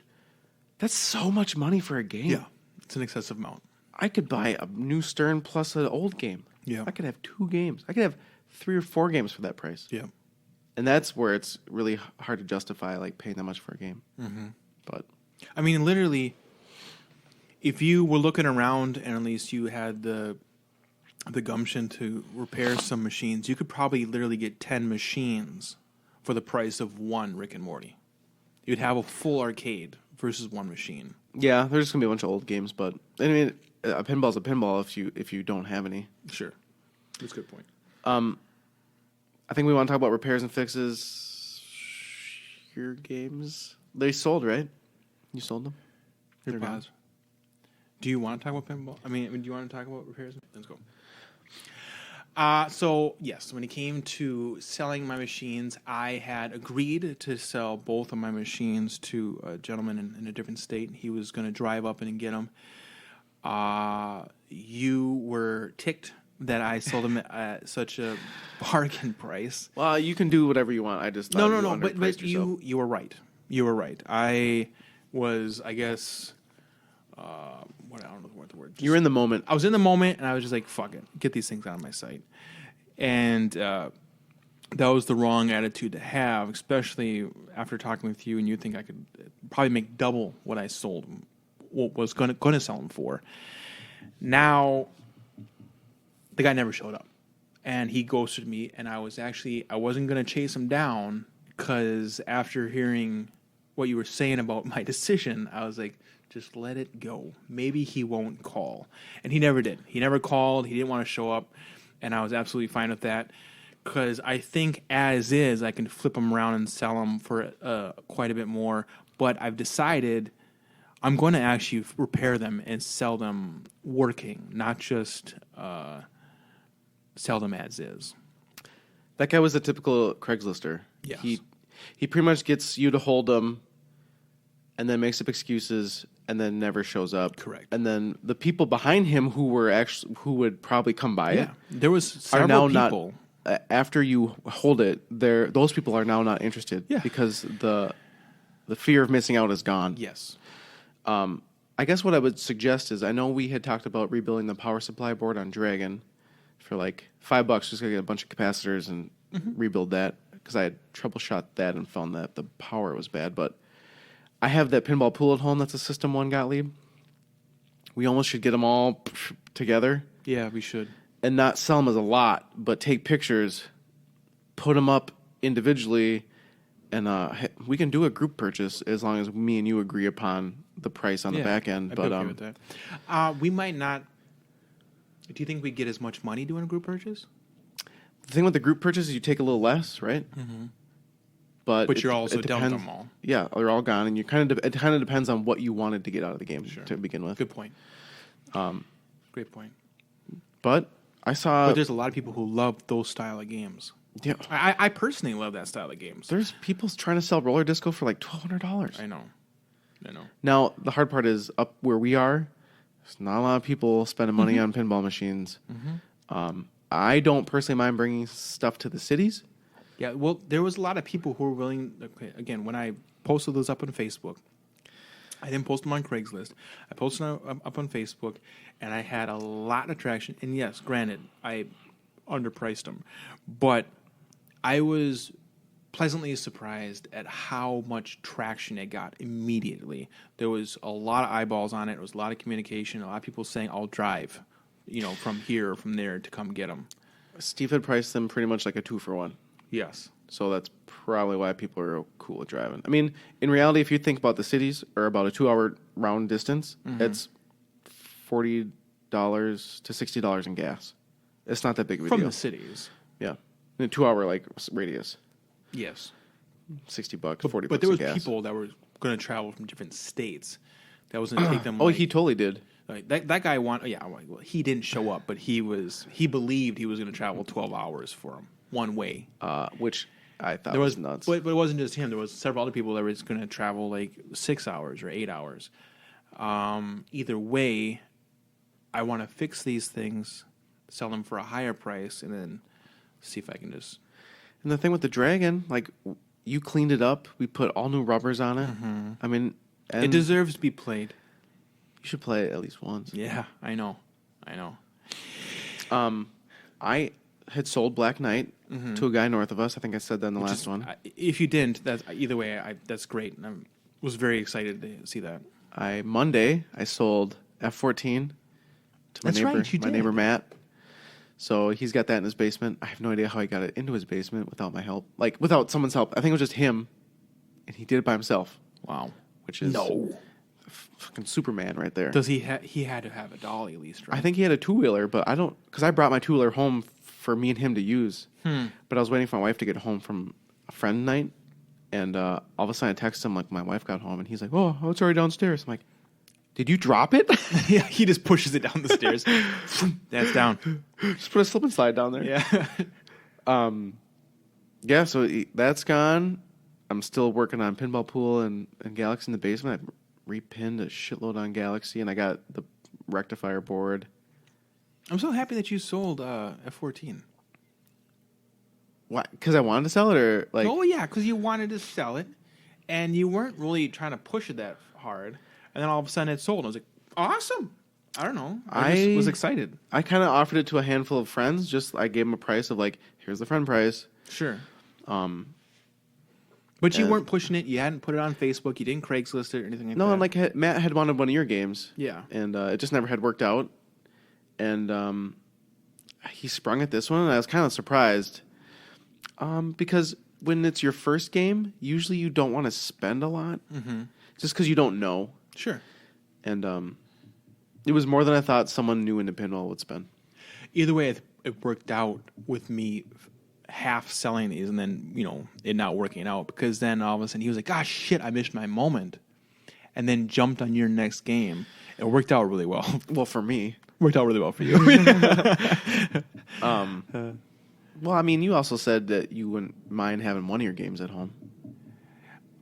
that's so much money for a game. Yeah, it's an excessive amount. I could buy a new Stern plus an old game. Yeah, I could have 2 games. I could have 3 or 4 games for that price. Yeah, and that's where it's really hard to justify like paying that much for a game. Mm-hmm. But I mean, literally, if you were looking around and at least you had the gumption to repair some machines, you could probably literally get 10 machines for the price of one Rick and Morty. You'd have a full arcade versus one machine. Yeah, there's just gonna be a bunch of old games, but I mean, a pinball's a pinball if you don't have any. Sure, that's a good point. I think we want to talk about repairs and fixes. Your games, they sold, right? You sold them. Your pause. Do you want to talk about pinball? I mean, do you want to talk about repairs? Let's go. So yes, when it came to selling my machines, I had agreed to sell both of my machines to a gentleman in a different state. He was going to drive up and get them. You were ticked that I sold them at such a bargain price. Well, you can do whatever you want. I just thought No. But yourself. you were right. You were right. I was, I guess, what I don't know what the word. You're in the moment. I was in the moment, and I was just like, "Fuck it, get these things out of my sight." And that was the wrong attitude to have, especially after talking with you, and you think I could probably make double what I sold them, what was going to sell them for. Now, the guy never showed up, and he ghosted me, and I wasn't going to chase him down because after hearing what you were saying about my decision, I was like, just let it go. Maybe he won't call. And he never did. He never called. He didn't want to show up, and I was absolutely fine with that because I think as is, I can flip them around and sell them for quite a bit more, but I've decided I'm going to actually repair them and sell them working, not just sell them as is. That guy was a typical Craigslister. Yes. He pretty much gets you to hold them and then makes up excuses and then never shows up. Correct. And then the people behind him who would probably come by it there was are several now people. not after you hold it, those people are now not interested because the fear of missing out is gone. Yes. I guess what I would suggest is I know we had talked about rebuilding the power supply board on Dragon for like $5, just gonna get a bunch of capacitors and rebuild that because I had troubleshot that and found that the power was bad. But I have that pinball pool at home that's a System 1 Gottlieb. We almost should get them all together. Yeah, we should. And not sell them as a lot, but take pictures, put them up individually, and we can do a group purchase as long as me and you agree upon the price on the back end. I'd But be okay with that. We might not. Do you think we get as much money doing a group purchase? the thing with the group purchase is you take a little less, right? Mm-hmm. But you're also done with them all. Yeah, they're all gone, and you it kind of depends on what you wanted to get out of the game to begin with. Good point. Great point. But I saw. But there's a lot of people who love those style of games. Yeah, I personally love that style of games. There's people trying to sell roller disco for like $1,200. I know. Now the hard part is up where we are. There's not a lot of people spending money on pinball machines. Mm-hmm. I don't personally mind bringing stuff to the cities. Yeah, well, there was a lot of people who were willing. Okay, again, when I posted those up on Facebook, I didn't post them on Craigslist. I posted them up on Facebook, and I had a lot of traction. And yes, granted, I underpriced them, but I was pleasantly surprised at how much traction it got immediately. There was a lot of eyeballs on it. There was a lot of communication. A lot of people saying, "I'll drive, from here or from there to come get them." Steve had priced them pretty much like a 2-for-1. Yes. So that's probably why people are cool with driving. I mean, in reality, if you think about the cities or about a 2-hour round distance, it's $40 to $60 in gas. It's not that big of a deal. From the cities. Yeah. In a 2-hour radius. Yes. $60, $40 But there was in gas. people that were going to travel from different states. That was going to take them. Oh, he totally did. That guy wanted. Yeah, well, he didn't show up, but he believed he was going to travel 12 hours for him one way. Which I thought was nuts. But it wasn't just him. There was several other people that were going to travel like 6 hours or 8 hours. Either way, I want to fix these things, sell them for a higher price, and then see if I can just. And the thing with the Dragon, you cleaned it up. We put all new rubbers on it. Mm-hmm. I mean, it deserves to be played. You should play it at least once. Yeah, I know. I had sold Black Knight to a guy north of us. I think I said that in the last one. If you didn't, either way, that's great. I was very excited to see that. Monday, I sold F-14 to my neighbor Matt. So he's got that in his basement. I have no idea how he got it into his basement without my help. Without someone's help. I think it was just him, and he did it by himself. Wow. Which is fucking Superman right there. Does he had to have a dolly at least, right? I think he had a 2-wheeler, but I don't, because I brought my 2-wheeler home for me and him to use. But I was waiting for my wife to get home from a friend night, and all of a sudden I texted him my wife got home, and he's like, "Oh, it's already downstairs." I'm like, Did you drop it? Yeah, he just pushes it down the stairs. That's down. Just put a slip and slide down there. Yeah. Yeah, so that's gone. I'm still working on Pinball Pool and Galaxy in the basement. I repinned a shitload on Galaxy, and I got the rectifier board. I'm so happy that you sold F14. Why? Because I wanted to sell it, or like? Oh yeah, because you wanted to sell it, and you weren't really trying to push it that hard, and then all of a sudden it sold. I was like, awesome. I don't know. I just was excited. I kind of offered it to a handful of friends. I gave them a price of like, here's the friend price. Sure. But you weren't pushing it. You hadn't put it on Facebook. You didn't Craigslist it or anything like that. No, and like Matt had wanted one of your games. Yeah. And it just never had worked out. And he sprung at this one, and I was kind of surprised. Because when it's your first game, usually you don't want to spend a lot. Mm-hmm. Just because you don't know. Sure. And it was more than I thought someone new into pinball would spend. Either way, it worked out with me half selling these and then, it not working out, because then all of a sudden he was like, gosh, shit, I missed my moment. And then jumped on your next game. It worked out really well. Well, for me. Worked out really well for you. Well, I mean, you also said that you wouldn't mind having one of your games at home.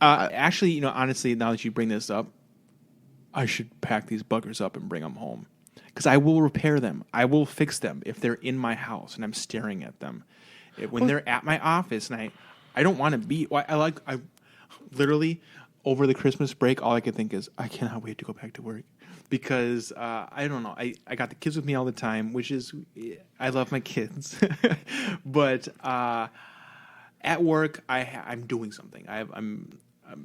Actually, honestly, now that you bring this up, I should pack these buggers up and bring them home. Because I will repair them. I will fix them if they're in my house and I'm staring at them. When they're at my office and I don't want to be... I literally, over the Christmas break, all I could think is, I cannot wait to go back to work. Because, I don't know, I got the kids with me all the time, which is... I love my kids. But at work, I'm doing something. I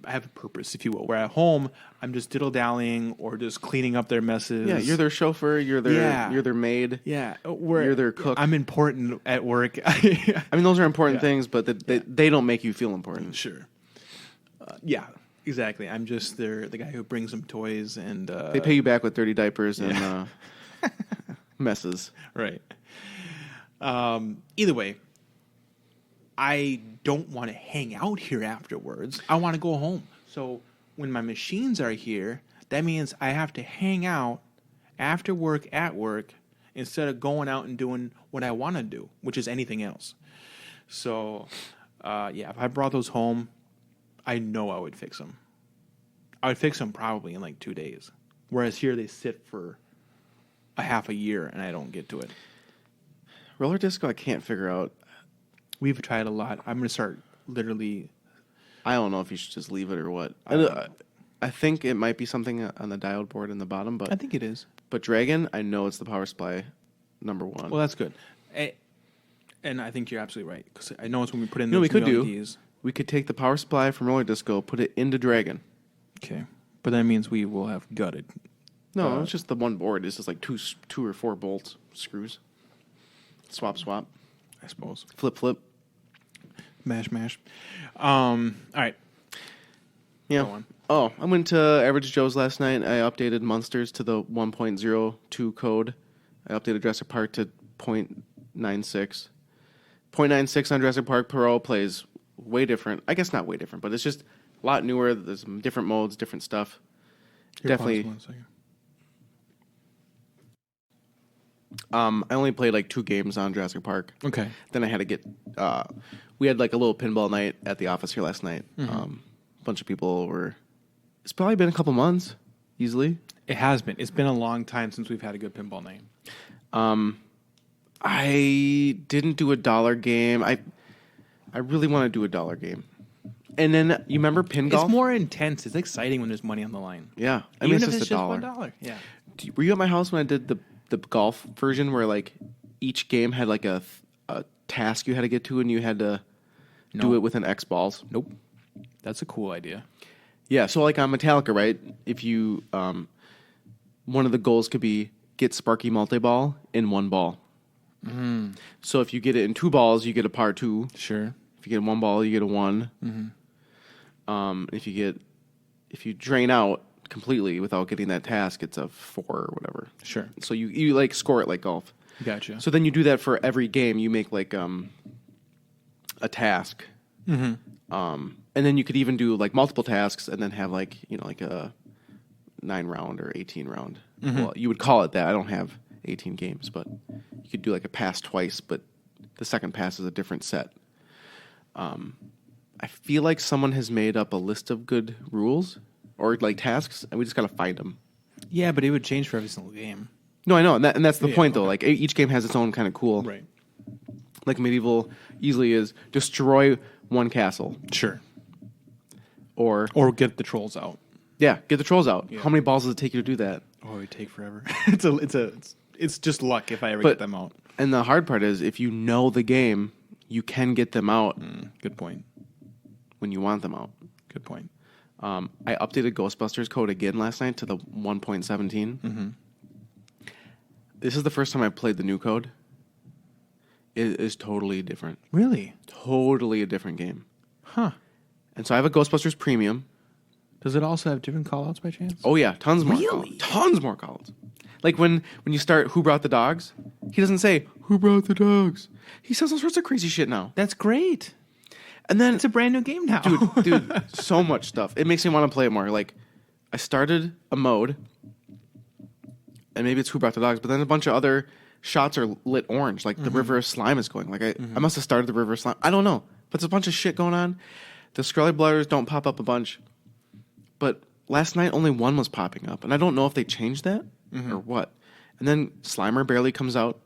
have a purpose, if you will. Where at home, I'm just diddle-dallying or just cleaning up their messes. Yeah, you're their chauffeur. You're their maid. Yeah. You're their cook. I'm important at work. I mean, those are important things, but they don't make you feel important. Sure. Yeah, exactly. I'm just the guy who brings them toys and... they pay you back with dirty diapers and messes. Right. Either way, I don't want to hang out here afterwards. I want to go home. So when my machines are here, that means I have to hang out after work at work instead of going out and doing what I want to do, which is anything else. So, if I brought those home, I know I would fix them. I would fix them probably in like 2 days. Whereas here they sit for a half a year and I don't get to it. Roller disco, I can't figure out. We've tried a lot. I'm going to start literally... I don't know if you should just leave it or what. I think it might be something on the diode board in the bottom, but... I think it is. But Dragon, I know it's the power supply number one. Well, that's good. And I think you're absolutely right. Because I know it's when we put in those we could LEDs. We could take the power supply from Roller Disco, put it into Dragon. Okay. But that means we will have gutted. No, it's just the one board. It's just like two or four bolts, screws. Swap. I suppose. Flip. Mash. All right. Yeah. Go on. Oh, I went to Average Joe's last night. I updated Monsters to the 1.02 code. I updated Jurassic Park to 0.96. 0.96 on Jurassic Park Pro plays way different. I guess not way different, but it's just a lot newer. There's different modes, different stuff. Definitely. I only played like 2 games on Jurassic Park. Okay. Then I had to get... we had like a little pinball night at the office here last night. Mm-hmm. A bunch of people were... It's probably been a couple months, easily. It has been. It's been a long time since we've had a good pinball night. I didn't do a dollar game. I really want to do a dollar game. And then, you remember Pin Golf? It's more intense. It's exciting when there's money on the line. Yeah. I Even mean, if it's just $1. $1. Yeah. Were you at my house when I did the golf version where like each game had like a task you had to get to and you had to do it with an X balls? Nope. That's a cool idea. Yeah, so like on Metallica, right? If you one of the goals could be get Sparky multi-ball in 1 ball. Mm. So if you get it in 2 balls, you get a par 2. Sure. If you get 1 ball, you get a 1. Mm-hmm. If you drain out completely without getting that task, it's a 4 or whatever. Sure. So you like score it like golf. Gotcha. So then you do that for every game. You make like a task. Mm-hmm. And then you could even do like multiple tasks and then have like, like a 9-round or 18-round. Well, you would call it that. I don't have 18 games, but you could do like a pass twice, but the second pass is a different set. I feel like someone has made up a list of good rules or like tasks, and we just got to find them. Yeah, but it would change for every single game. No, I know, and that's the point, though. Like, each game has its own kind of cool. Right. Like, Medieval easily is destroy one castle. Sure. Or get the trolls out. Yeah, get the trolls out. Yeah. How many balls does it take you to do that? Oh, it would take forever. It's just luck if I ever get them out. And the hard part is, if you know the game, you can get them out. Good point. When you want them out. Good point. I updated Ghostbusters code again last night to the 1.17. This is the first time I played the new code. It is totally different. Really? Totally a different game. Huh. And so I have a Ghostbusters Premium. Does it also have different callouts by chance? Oh, yeah. Tons more. Really? Tons more callouts. Like when you start Who Brought the Dogs, he doesn't say, Who Brought the Dogs? He says all sorts of crazy shit now. That's great. And then It's a brand new game now. dude, so much stuff. It makes me want to play it more. Like, I started a mode, and maybe it's Who Brought the Dogs, but then a bunch of other shots are lit orange, like the River of Slime is going. Like, I must have started the River of Slime. I don't know. But there's a bunch of shit going on. The Scarlet Bladders don't pop up a bunch. But last night, only one was popping up. And I don't know if they changed that or what. And then Slimer barely comes out.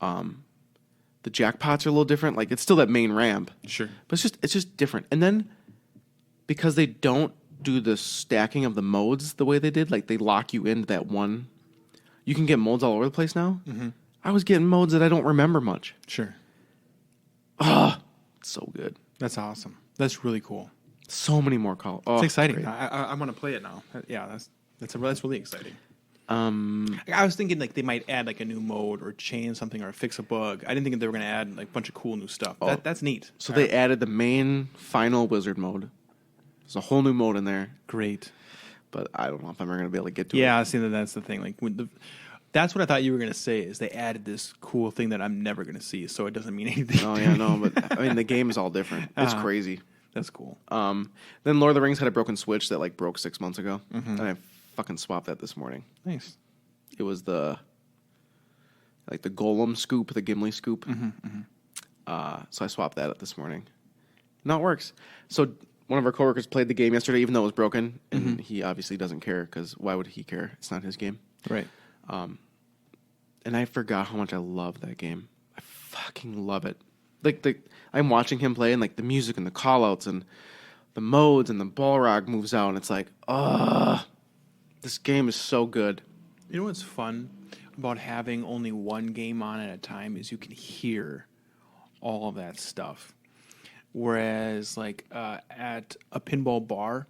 The jackpots are a little different. Like, it's still that main ramp. Sure. But it's just different. And then, because they don't do the stacking of the modes the way they did, like, they lock you into that one. You can get modes all over the place now. I was getting modes that I don't remember much. Sure. It's so good. That's awesome. That's really cool. So many more calls. Oh, It's exciting. great. I want to play it now. Yeah, that's really exciting. I was thinking like they might add like a new mode or change something or fix a bug. I didn't think they were going to add like a bunch of cool new stuff. That's neat. So they added the main final wizard mode. There's a whole new mode in there. Great. But I don't know if I'm ever going to be able to get to it. Yeah, I see that's the thing. Like that's what I thought you were going to say is they added this cool thing that I'm never going to see, so it doesn't mean anything. Oh yeah, no, but I mean the game is all different. It's crazy. That's cool. Then Lord of the Rings had a broken Switch that like broke 6 months ago, and I fucking swapped that this morning. Nice. It was the Golem scoop, the Gimli scoop. So I swapped that up this morning. Now it works. So one of our coworkers played the game yesterday, even though it was broken, and he obviously doesn't care because why would he care? It's not his game. Right. And I forgot how much I love that game. I fucking love it. Like I'm watching him play, and like the music and the callouts and the modes and the Balrog moves out, and it's like, this game is so good. You know what's fun about having only one game on at a time is you can hear all of that stuff. Whereas like at a pinball bar,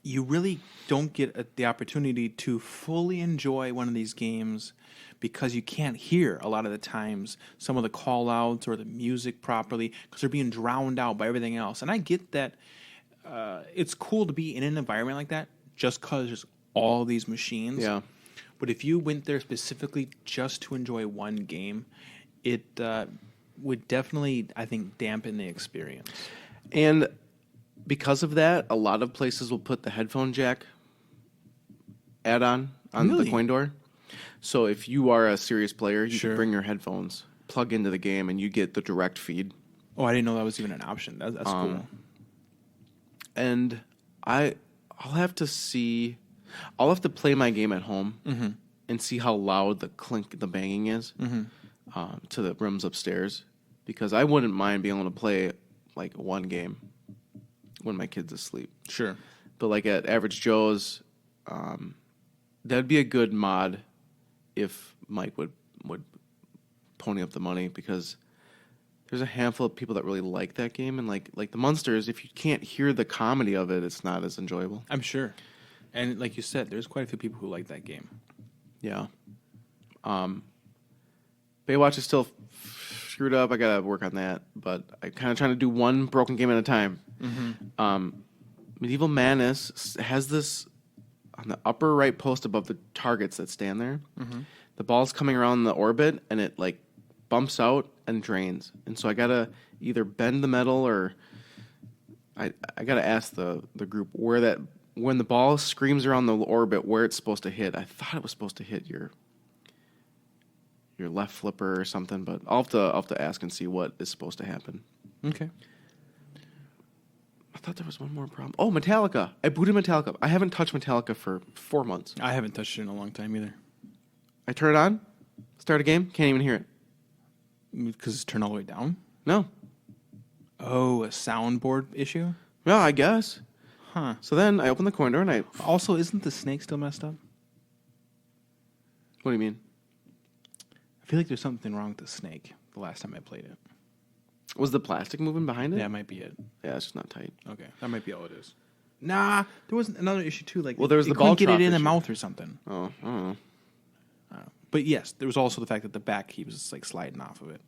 you really don't get the opportunity to fully enjoy one of these games because you can't hear a lot of the times some of the call outs or the music properly because they're being drowned out by everything else. And I get that it's cool to be in an environment like that just because there's all these machines. Yeah. But if you went there specifically just to enjoy one game, it would definitely, I think, dampen the experience. And because of that, a lot of places will put the headphone jack add-on on Really? the coin door. So if you are a serious player, you Sure. can bring your headphones, plug into the game, and you get the direct feed. Oh, I didn't know that was even an option. That's cool. And I'll have to see. I'll have to play my game at home and see how loud the banging is to the rooms upstairs, because I wouldn't mind being able to play like one game when my kid's asleep. Sure. But like at Average Joe's, that'd be a good mod if Mike would pony up the money, because there's a handful of people that really like that game, and like the Munsters, if you can't hear the comedy of it, it's not as enjoyable. I'm sure. And like you said, there's quite a few people who like that game. Yeah. Baywatch is still screwed up. I gotta work on that, but I'm kind of trying to do one broken game at a time. Medieval Madness has this on the upper right post above the targets that stand there. The ball's coming around the orbit, and it like bumps out and drains. And so I gotta either bend the metal, or I gotta ask the group where that when the ball screams around the orbit where it's supposed to hit, I thought it was supposed to hit your left flipper or something, but I'll have to ask and see what is supposed to happen. Okay. I thought there was one more problem. Oh, Metallica. I booted Metallica. I haven't touched Metallica for 4 months. I haven't touched it in a long time either. I turn it on, start a game, can't even hear it. Because it's turned all the way down? No. Oh, a soundboard issue? Yeah, I guess. Huh. So then I open the coin door and I... Also, isn't the snake still messed up? What do you mean? I feel like there's something wrong with the snake the last time I played it. Was the plastic moving behind it? That might be it. Yeah, it's just not tight. Okay, that might be all it is. Nah, there was another issue too. Like, well, there was the ball ball get drop it in the issue. mouth or something. Oh, I don't know. But yes, there was also the fact that the back key was like sliding off of it.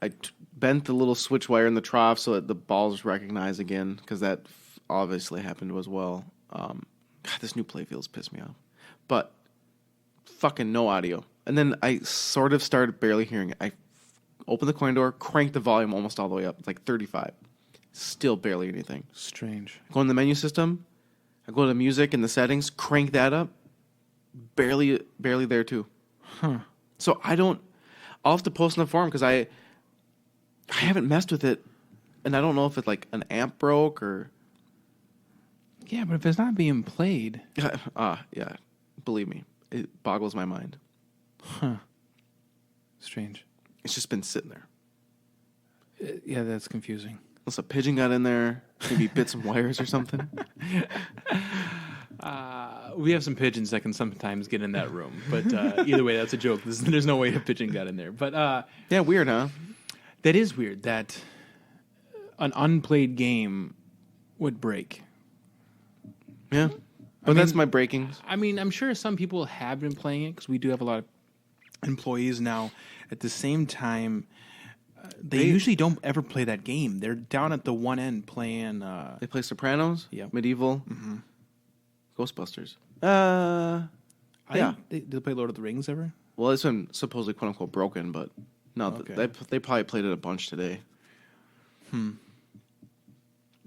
I bent the little switch wire in the trough so that the balls recognize again, because that obviously happened as well. God, this new playfield's pissed me off. But fucking no audio. And then I sort of started barely hearing it. I opened the coin door, cranked the volume almost all the way up, like 35. Still barely anything. Strange. Go in the menu system. I go to music and the settings, crank that up. Barely there too. Huh. So I'll have to post in the forum because I haven't messed with it, and I don't know if it's like an amp broke or... Yeah, but if it's not being played... yeah. Believe me, it boggles my mind. Huh. Strange. It's just been sitting there. Yeah, that's confusing. Unless a pigeon got in there, maybe bit some wires or something. We have some pigeons that can sometimes get in that room. But either way, that's a joke. There's no way a pigeon got in there. But yeah, weird, huh? That is weird that an unplayed game would break. Yeah. But that's my breakings. I mean, I'm sure some people have been playing it because we do have a lot of employees now. At the same time, they usually don't ever play that game. They're down at the one end playing... They play Sopranos, Yep. Medieval, Ghostbusters. Yeah. Did they play Lord of the Rings ever? Well, it's been supposedly quote-unquote broken, but no, Okay. they probably played it a bunch today.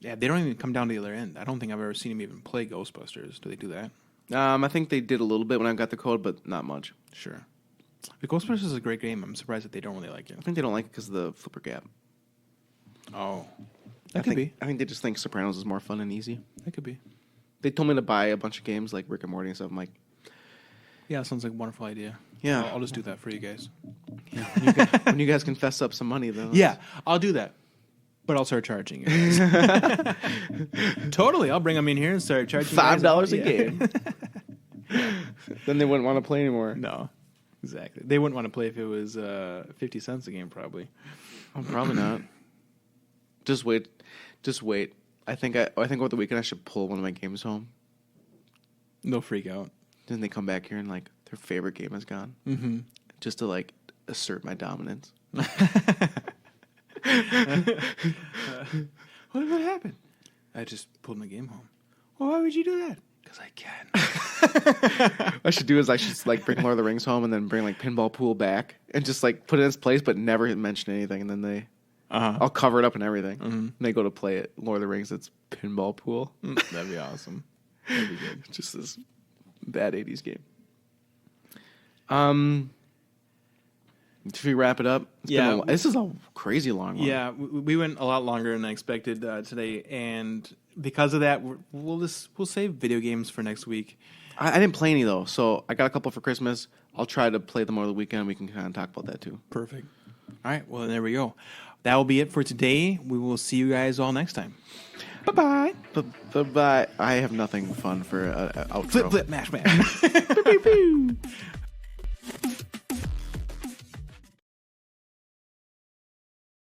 Yeah, they don't even come down to the other end. I don't think I've ever seen them even play Ghostbusters. Do they do that? I think they did a little bit when I got the code, but not much. Sure. The Ghostbusters is a great game. I'm surprised that they don't really like it. I think they don't like it because of the flipper gap. Oh. I think they just think Sopranos is more fun and easy. That could be. They told me to buy a bunch of games like Rick and Morty and stuff. I'm like, Yeah, sounds like a wonderful idea. Yeah. I'll just do that for you guys. when you guys can fess up some money, though. Yeah, I'll do that. But I'll start charging you guys. Totally. I'll bring them in here and start charging $5 a Yeah. game. Then they wouldn't want to play anymore. No, exactly. They wouldn't want to play if it was 50 cents a game, probably. Oh, probably not. Just wait. I think over the weekend I should pull one of my games home. They'll freak out. Then they come back here and like their favorite game is gone. Mm-hmm. Just to like assert my dominance. What happened? I just pulled my game home. Well, why would you do that? Because I can. What I should do is I should like bring Lord of the Rings home and then bring like pinball pool back and just like put it in its place but never mention anything, and then I'll cover it up and everything. And they go to play it. Lord of the Rings, it's pinball pool. That'd be awesome. That'd be good. Just this bad 80s game. Should we wrap it up? This is a crazy long one. Yeah, we went a lot longer than I expected today, and because of that, we'll save video games for next week. I didn't play any though, so I got a couple for Christmas. I'll try to play them over the weekend. We can kind of talk about that too. Perfect. All right, well, there we go. That will be it for today. We will see you guys all next time. Bye-bye. Bye-bye. I have nothing fun for outro. Flip, flip, mash, mash.